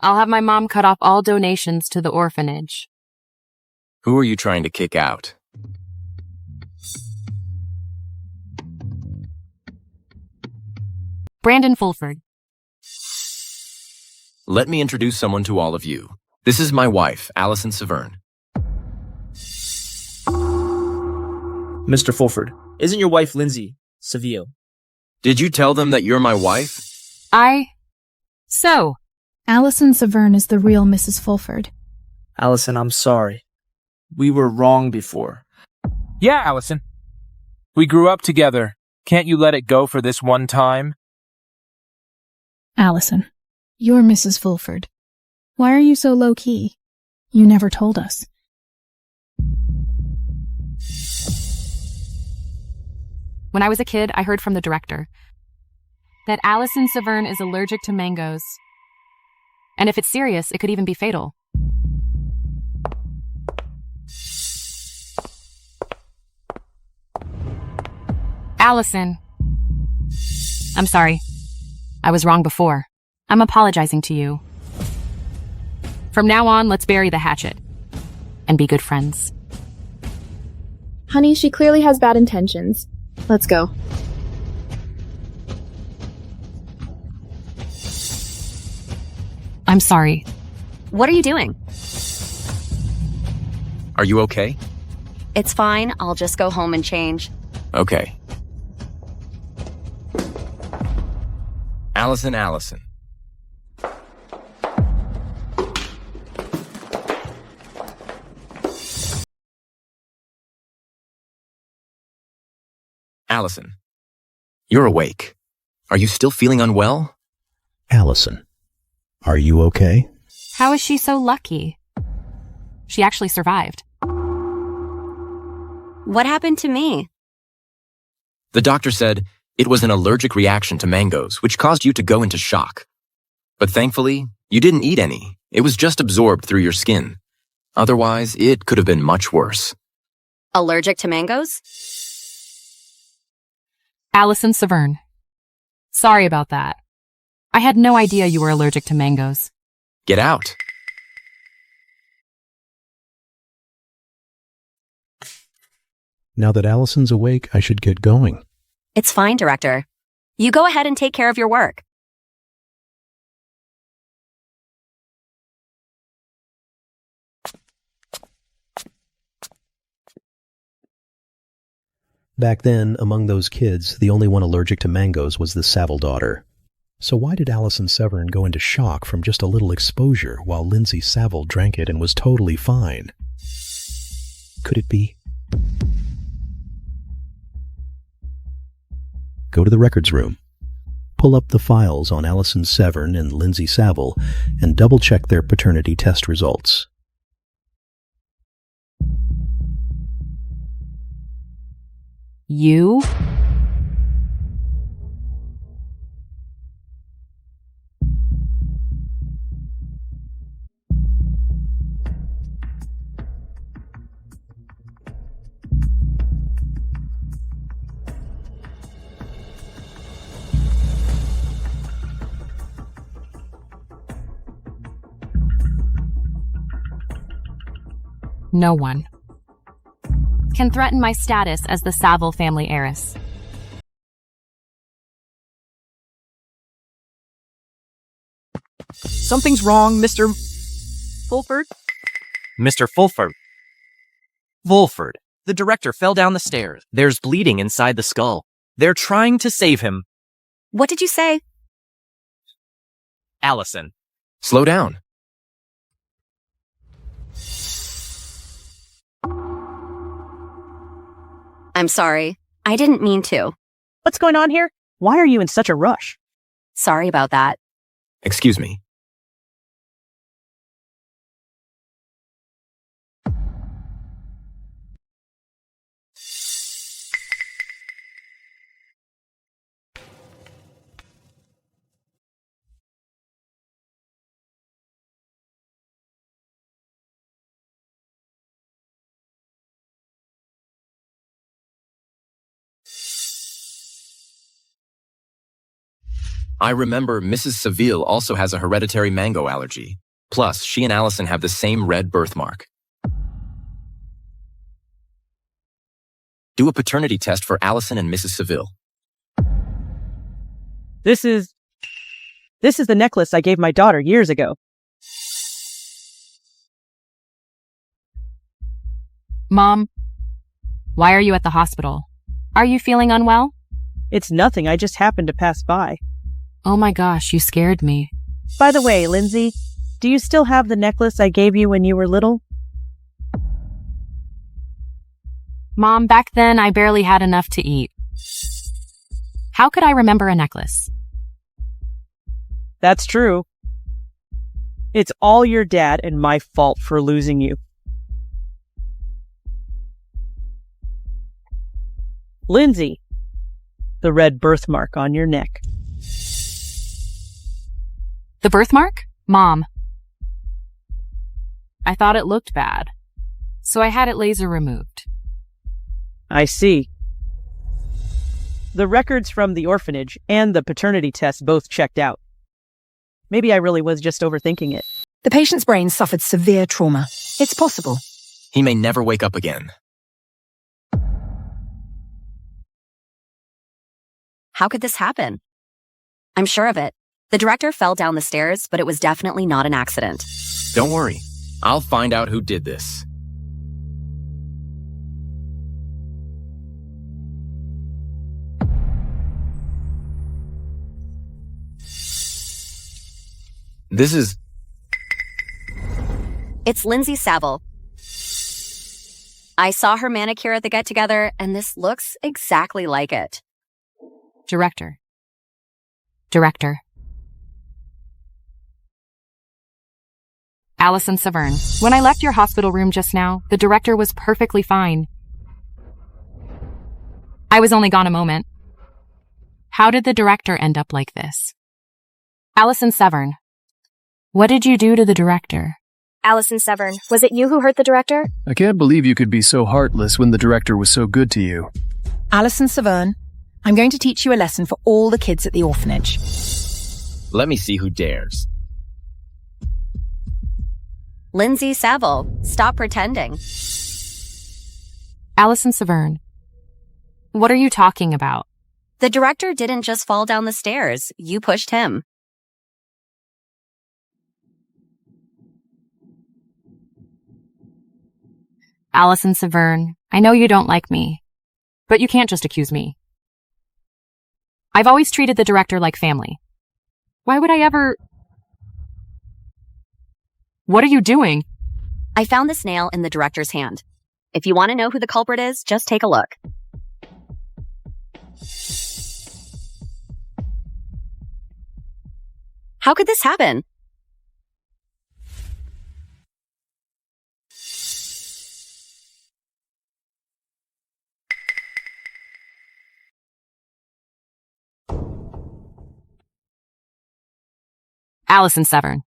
I'll have my mom cut off all donations to the orphanage. Who are you trying to kick out? Brandon Fulford. Let me introduce someone to all of you. This is my wife, Alison Severne. Mr. Fulford, isn't your wife Lindsay Seville? Did you tell them that you're my wife? So, Alison Severne is the real Mrs. Fulford. Alison, I'm sorry. We were wrong before. Yeah, Alison. We grew up together. Can't you let it go for this one time? Alison, you're Mrs. Fulford. Why are you so low-key? You never told us. When I was a kid, I heard from the director that Alison Severne is allergic to mangoes. And if it's serious, it could even be fatal. Alison. I'm sorry. I was wrong before. I'm apologizing to you. From now on, let's bury the hatchet and be good friends. Honey, she clearly has bad intentions. Let's go. I'm sorry. What are you doing? Are you okay? It's fine. I'll just go home and change. Okay. Alison. Alison, you're awake. Are you still feeling unwell? Alison, are you okay? How is she so lucky? She actually survived. What happened to me? The doctor said it was an allergic reaction to mangoes, which caused you to go into shock. But thankfully, you didn't eat any. It was just absorbed through your skin. Otherwise, it could have been much worse. Allergic to mangoes? Alison Severne. Sorry about that. I had no idea you were allergic to mangoes. Get out. Now that Alison's awake, I should get going. It's fine, Director. You go ahead and take care of your work. Back then, among those kids, the only one allergic to mangoes was the Saville daughter. So why did Alison Severne go into shock from just a little exposure while Lindsay Saville drank it and was totally fine? Could it be? Go to the records room. Pull up the files on Alison Severne and Lindsay Saville and double-check their paternity test results. You? No one can threaten my status as the Saville family heiress. Something's wrong, Mr. Fulford? Mr. Fulford. Fulford. The director fell down the stairs. There's bleeding inside the skull. They're trying to save him. What did you say? Alison. Slow down. I'm sorry. I didn't mean to. What's going on here? Why are you in such a rush? Sorry about that. Excuse me. I remember Mrs. Seville also has a hereditary mango allergy. Plus, she and Alison have the same red birthmark. Do a paternity test for Alison and Mrs. Seville. This is the necklace I gave my daughter years ago. Mom, why are you at the hospital? Are you feeling unwell? It's nothing. I just happened to pass by. Oh my gosh, you scared me. By the way, Lindsay, do you still have the necklace I gave you when you were little? Mom, back then I barely had enough to eat. How could I remember a necklace? That's true. It's all your dad and my fault for losing you. Lindsay, the red birthmark on your neck. The birthmark? Mom. I thought it looked bad, so I had it laser removed. I see. The records from the orphanage and the paternity test both checked out. Maybe I really was just overthinking it. The patient's brain suffered severe trauma. It's possible. He may never wake up again. How could this happen? I'm sure of it. The director fell down the stairs, but it was definitely not an accident. Don't worry. I'll find out who did this. This is... It's Lindsay Saville. I saw her manicure at the get-together, and this looks exactly like it. Director. Alison Severne. When I left your hospital room just now, the director was perfectly fine. I was only gone a moment. How did the director end up like this? Alison Severne. What did you do to the director? Alison Severne, was it you who hurt the director? I can't believe you could be so heartless when the director was so good to you. Alison Severne, I'm going to teach you a lesson for all the kids at the orphanage. Let me see who dares. Lindsay Saville, stop pretending. Alison Severne. What are you talking about? The director didn't just fall down the stairs. You pushed him. Alison Severne, I know you don't like me, but you can't just accuse me. I've always treated the director like family. Why would I ever... What are you doing? I found this nail in the director's hand. If you want to know who the culprit is, just take a look. How could this happen? Alison Severne.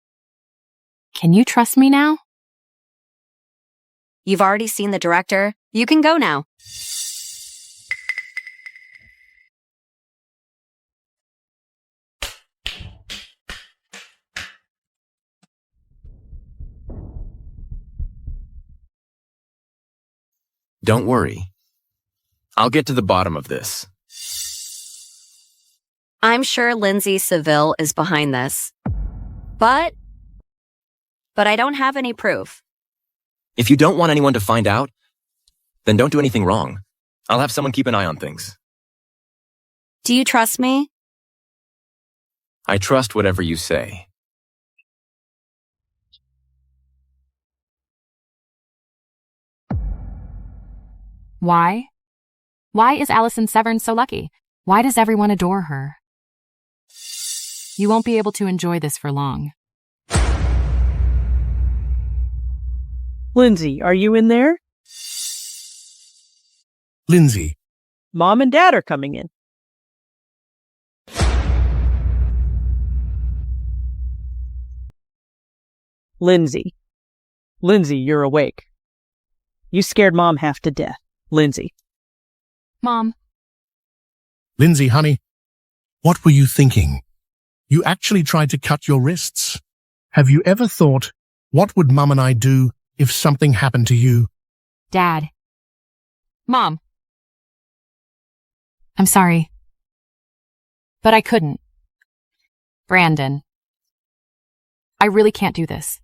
Can you trust me now? You've already seen the director. You can go now. Don't worry. I'll get to the bottom of this. I'm sure Lindsay Seville is behind this. But I don't have any proof. If you don't want anyone to find out, then don't do anything wrong. I'll have someone keep an eye on things. Do you trust me? I trust whatever you say. Why? Why is Alison Severne so lucky? Why does everyone adore her? You won't be able to enjoy this for long. Lindsay, are you in there? Lindsay. Mom and Dad are coming in. Lindsay. Lindsay, you're awake. You scared Mom half to death. Lindsay. Mom. Lindsay, honey, what were you thinking? You actually tried to cut your wrists. Have you ever thought, what would Mum and I do if something happened to you? Dad. Mom. I'm sorry. But I couldn't. Brandon. I really can't do this.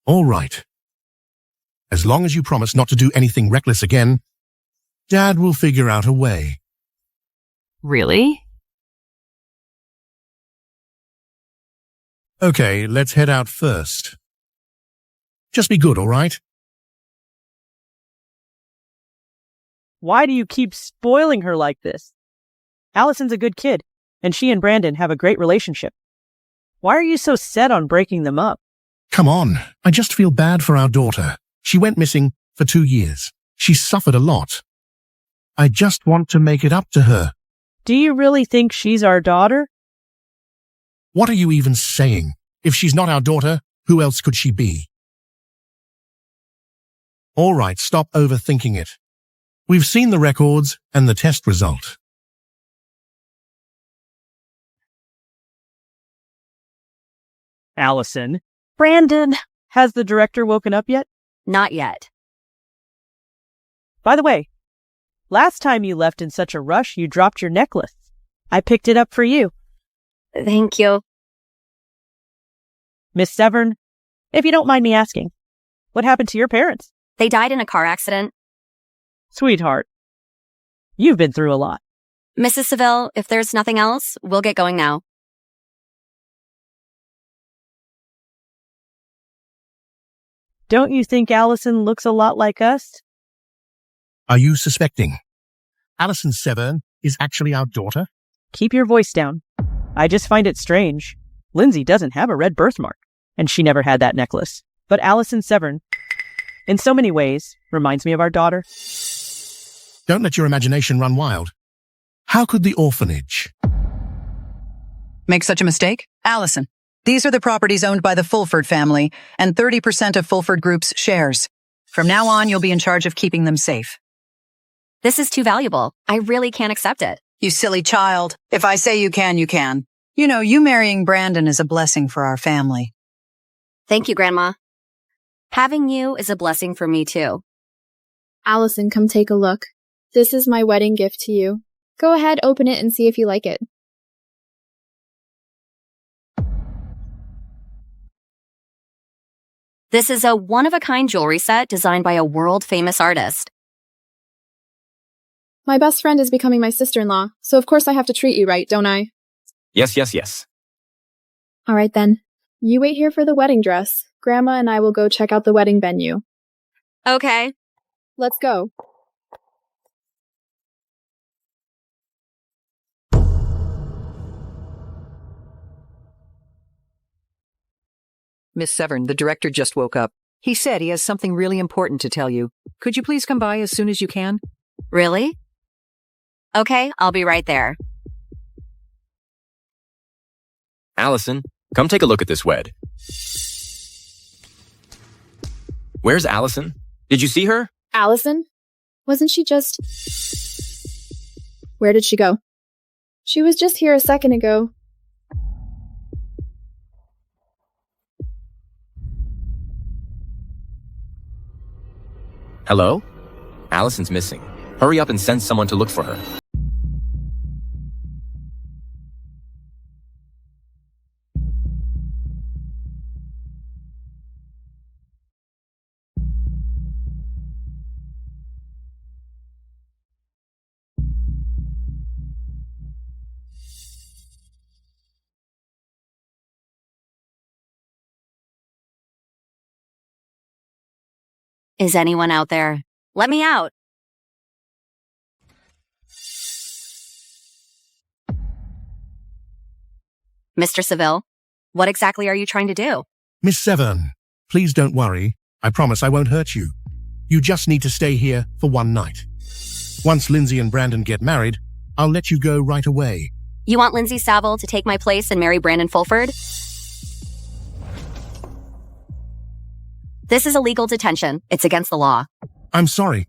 All right. As long as you promise not to do anything reckless again, Dad will figure out a way. Really? Okay, let's head out first. Just be good, all right? Why do you keep spoiling her like this? Allison's a good kid, and she and Brandon have a great relationship. Why are you so set on breaking them up? Come on, I just feel bad for our daughter. She went missing for 2 years. She suffered a lot. I just want to make it up to her. Do you really think she's our daughter? What are you even saying? If she's not our daughter, who else could she be? All right, stop overthinking it. We've seen the records and the test result. Allison. Brandon. Has the director woken up yet? Not yet. By the way, last time you left in such a rush, you dropped your necklace. I picked it up for you. Thank you. Miss Severne, if you don't mind me asking, what happened to your parents? They died in a car accident. Sweetheart, you've been through a lot. Mrs. Seville, if there's nothing else, we'll get going now. Don't you think Allison looks a lot like us? Are you suspecting Alison Severne is actually our daughter? Keep your voice down. I just find it strange. Lindsay doesn't have a red birthmark, and she never had that necklace. But Alison Severne, in so many ways, reminds me of our daughter. Don't let your imagination run wild. How could the orphanage make such a mistake? Allison, these are the properties owned by the Fulford family and 30% of Fulford Group's shares. From now on, you'll be in charge of keeping them safe. This is too valuable. I really can't accept it. You silly child. If I say you can, you can. You know, you marrying Brandon is a blessing for our family. Thank you, Grandma. Having you is a blessing for me, too. Allison, come take a look. This is my wedding gift to you. Go ahead, open it and see if you like it. This is a one-of-a-kind jewelry set designed by a world-famous artist. My best friend is becoming my sister-in-law, so of course I have to treat you right, don't I? Yes. All right then. You wait here for the wedding dress. Grandma and I will go check out the wedding venue. Okay. Let's go. Miss Severne, the director just woke up. He said he has something really important to tell you. Could you please come by as soon as you can? Really? Okay, I'll be right there. Alison, come take a look at this wed. Where's Alison? Did you see her? Alison? Wasn't she just... Where did she go? She was just here a second ago. Hello? Alison's missing. Hurry up and send someone to look for her. Is anyone out there? Let me out. Mr. Seville, what exactly are you trying to do? Miss Severne, please don't worry. I promise I won't hurt you. You just need to stay here for one night. Once Lindsay and Brandon get married, I'll let you go right away. You want Lindsay Saville to take my place and marry Brandon Fulford? This is illegal detention. It's against the law. I'm sorry.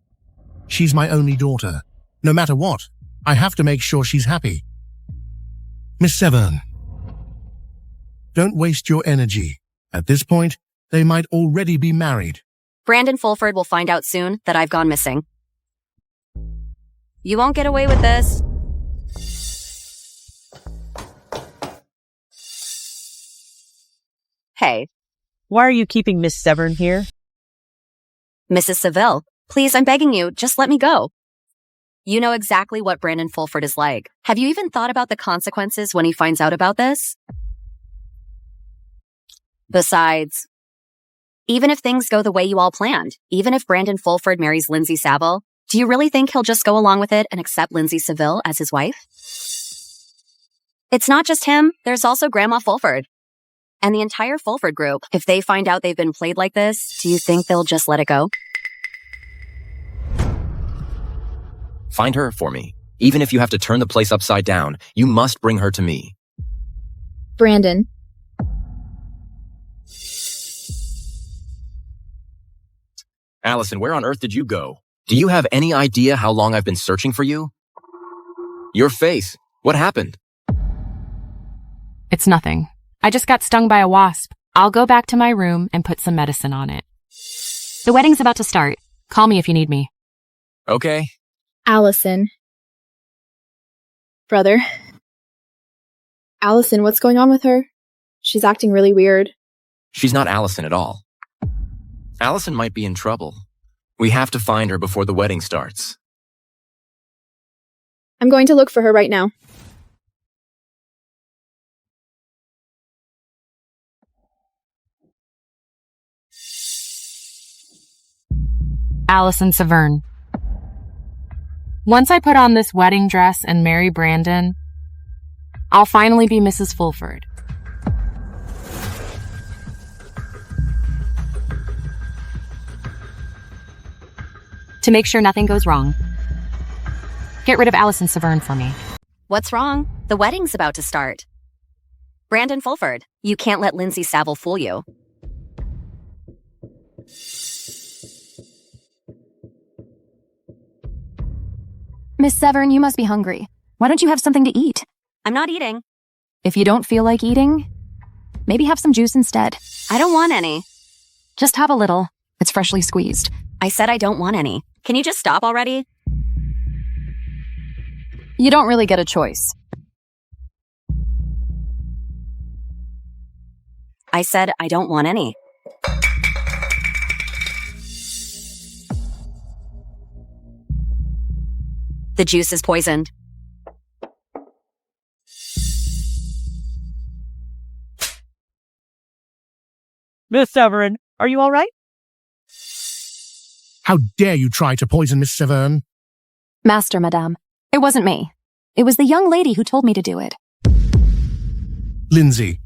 She's my only daughter. No matter what, I have to make sure she's happy. Miss Severne, don't waste your energy. At this point, they might already be married. Brandon Fulford will find out soon that I've gone missing. You won't get away with this. Hey. Why are you keeping Miss Severne here? Mrs. Seville, please, I'm begging you, just let me go. You know exactly what Brandon Fulford is like. Have you even thought about the consequences when he finds out about this? Besides, even if things go the way you all planned, even if Brandon Fulford marries Lindsay Saville, do you really think he'll just go along with it and accept Lindsay Seville as his wife? It's not just him, there's also Grandma Fulford. And the entire Fulford group, if they find out they've been played like this, do you think they'll just let it go? Find her for me. Even if you have to turn the place upside down, you must bring her to me. Brandon. Alison, where on earth did you go? Do you have any idea how long I've been searching for you? Your face. What happened? It's nothing. I just got stung by a wasp. I'll go back to my room and put some medicine on it. The wedding's about to start. Call me if you need me. Okay. Alison. Brother. Alison, what's going on with her? She's acting really weird. She's not Alison at all. Alison might be in trouble. We have to find her before the wedding starts. I'm going to look for her right now. Alison Severne. Once I put on this wedding dress and marry Brandon, I'll finally be Mrs. Fulford. To make sure nothing goes wrong, get rid of Alison Severne for me. What's wrong? The wedding's about to start. Brandon Fulford, you can't let Lindsay Saville fool you. Miss Severne, you must be hungry. Why don't you have something to eat? I'm not eating. If you don't feel like eating, maybe have some juice instead. I don't want any. Just have a little. It's freshly squeezed. I said I don't want any. Can you just stop already? You don't really get a choice. I said I don't want any. The juice is poisoned. Miss Severne, are you all right? How dare you try to poison Miss Severne? Master, madame. It wasn't me. It was the young lady who told me to do it. Lindsay.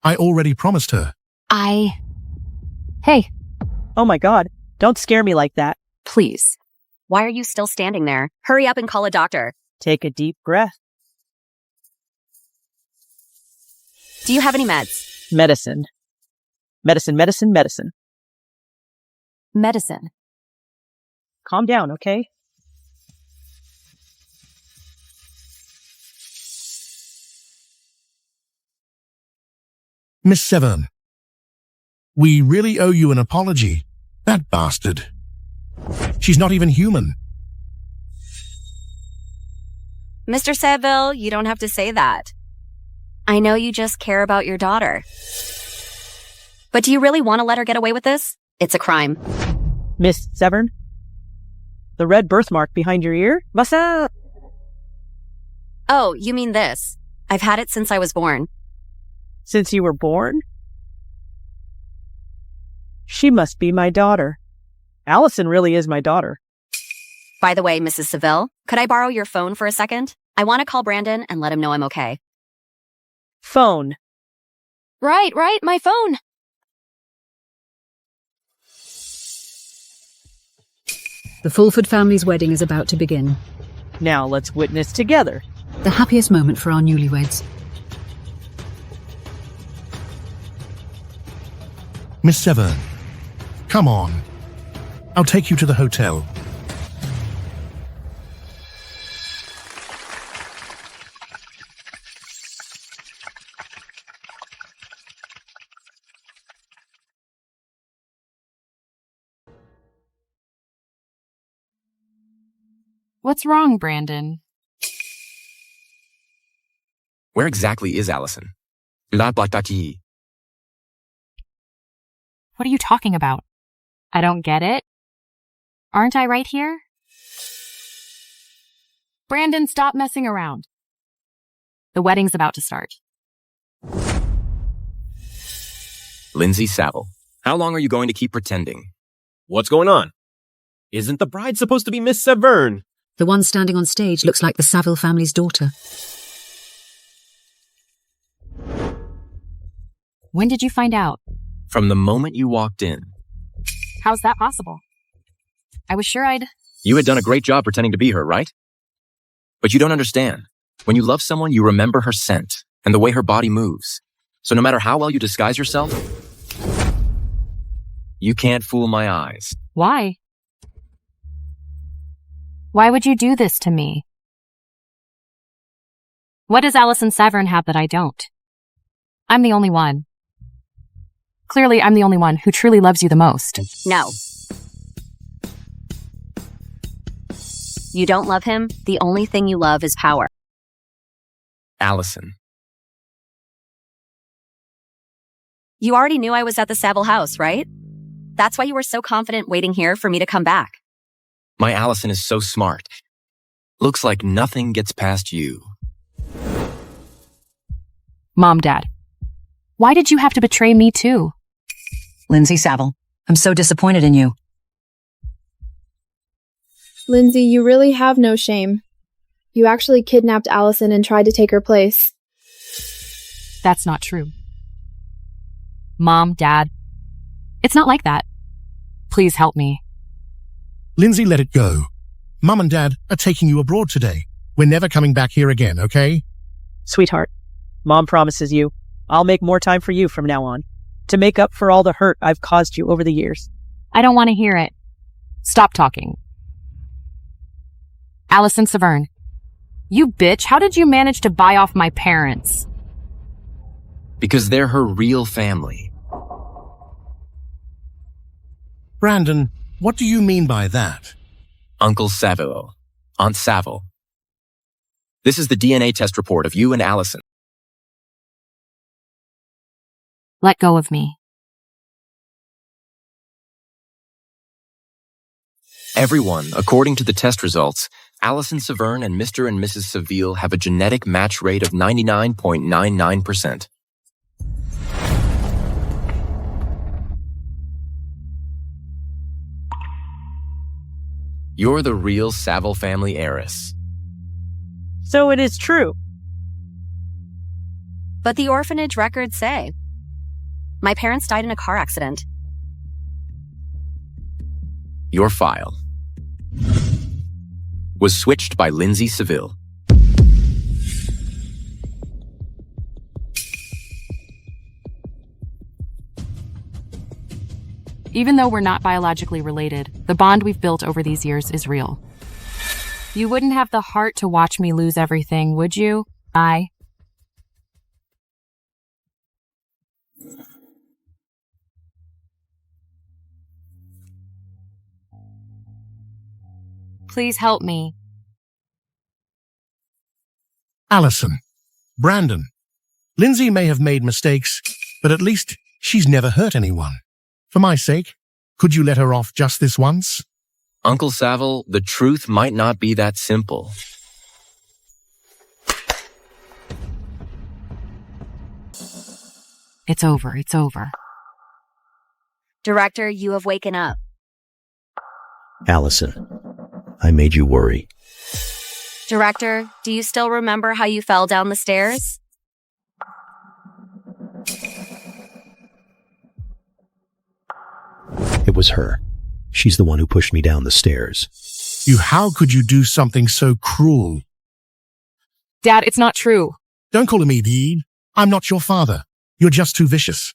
I already promised her. Hey. Oh my god, don't scare me like that. Please. Why are you still standing there? Hurry up and call a doctor. Take a deep breath. Do you have any meds? Medicine. Medicine. Medicine. Calm down, okay? Miss Severne, we really owe you an apology. That bastard. She's not even human. Mr. Seville, you don't have to say that. I know you just care about your daughter. But do you really want to let her get away with this? It's a crime. Miss Severne? The red birthmark behind your ear? Massa! Oh, you mean this. I've had it since I was born. Since you were born? She must be my daughter. Alison really is my daughter. By the way, Mrs. Seville, could I borrow your phone for a second? I want to call Brandon and let him know I'm okay. Phone. Right, my phone. The Fulford family's wedding is about to begin. Now let's witness together. The happiest moment for our newlyweds. Miss Severne, come on. I'll take you to the hotel. What's wrong, Brandon? Where exactly is Alison? La Blataki. What are you talking about? I don't get it. Aren't I right here? Brandon, stop messing around. The wedding's about to start. Lindsay Saville, how long are you going to keep pretending? What's going on? Isn't the bride supposed to be Miss Severne? The one standing on stage looks like the Saville family's daughter. When did you find out? From the moment you walked in. How's that possible? I was sure I'd... You had done a great job pretending to be her, right? But you don't understand. When you love someone, you remember her scent and the way her body moves. So no matter how well you disguise yourself, you can't fool my eyes. Why? Why would you do this to me? What does Alison Severne have that I don't? I'm the only one. Clearly, I'm the only one who truly loves you the most. No. You don't love him. The only thing you love is power. Alison. You already knew I was at the Saville house, right? That's why you were so confident waiting here for me to come back. My Alison is so smart. Looks like nothing gets past you. Mom, Dad, why did you have to betray me too? Lindsay Saville, I'm so disappointed in you. Lindsay, you really have no shame. You actually kidnapped Alison and tried to take her place. That's not true. Mom, Dad, it's not like that. Please help me. Lindsay, let it go. Mum and Dad are taking you abroad today. We're never coming back here again, okay? Sweetheart, Mom promises you, I'll make more time for you from now on, to make up for all the hurt I've caused you over the years. I don't want to hear it. Stop talking. Alison Severne, you bitch, how did you manage to buy off my parents? Because they're her real family. Brandon, what do you mean by that? Uncle Saville, Aunt Saville. This is the DNA test report of you and Alison. Let go of me. Everyone, according to the test results, Alison Severne and Mr. and Mrs. Seville have a genetic match rate of 99.99%. You're the real Saville family heiress. So it is true. But the orphanage records say my parents died in a car accident. Your file was switched by Lindsay Seville. Even though we're not biologically related, the bond we've built over these years is real. You wouldn't have the heart to watch me lose everything, would you? Please help me. Alison, Brandon, Lindsay may have made mistakes, but at least she's never hurt anyone. For my sake, could you let her off just this once? Uncle Saville, the truth might not be that simple. It's over. It's over. Director, you have waken up. Alison, I made you worry. Director, do you still remember how you fell down the stairs? It was her. She's the one who pushed me down the stairs. How could you do something so cruel? Dad, it's not true. Don't call me Dean. I'm not your father. You're just too vicious.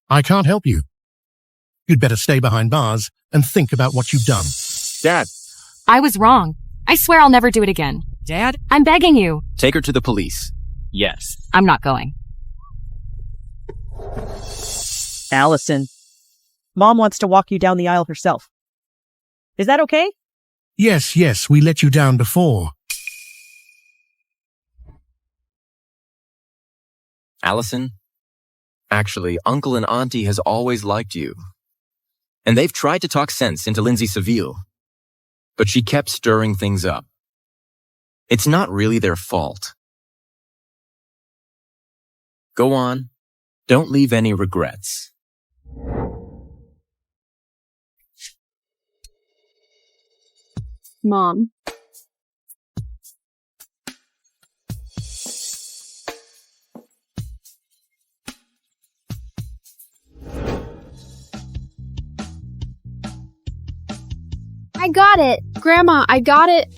I can't help you. You'd better stay behind bars and think about what you've done. Dad. I was wrong. I swear I'll never do it again. Dad? I'm begging you. Take her to the police. Yes. I'm not going. Alison, Mom wants to walk you down the aisle herself. Is that okay? Yes, we let you down before. Alison, actually, Uncle and Auntie has always liked you. And they've tried to talk sense into Lindsay Seville. But she kept stirring things up. It's not really their fault. Go on. Don't leave any regrets. Mom. I got it. Grandma, I got it.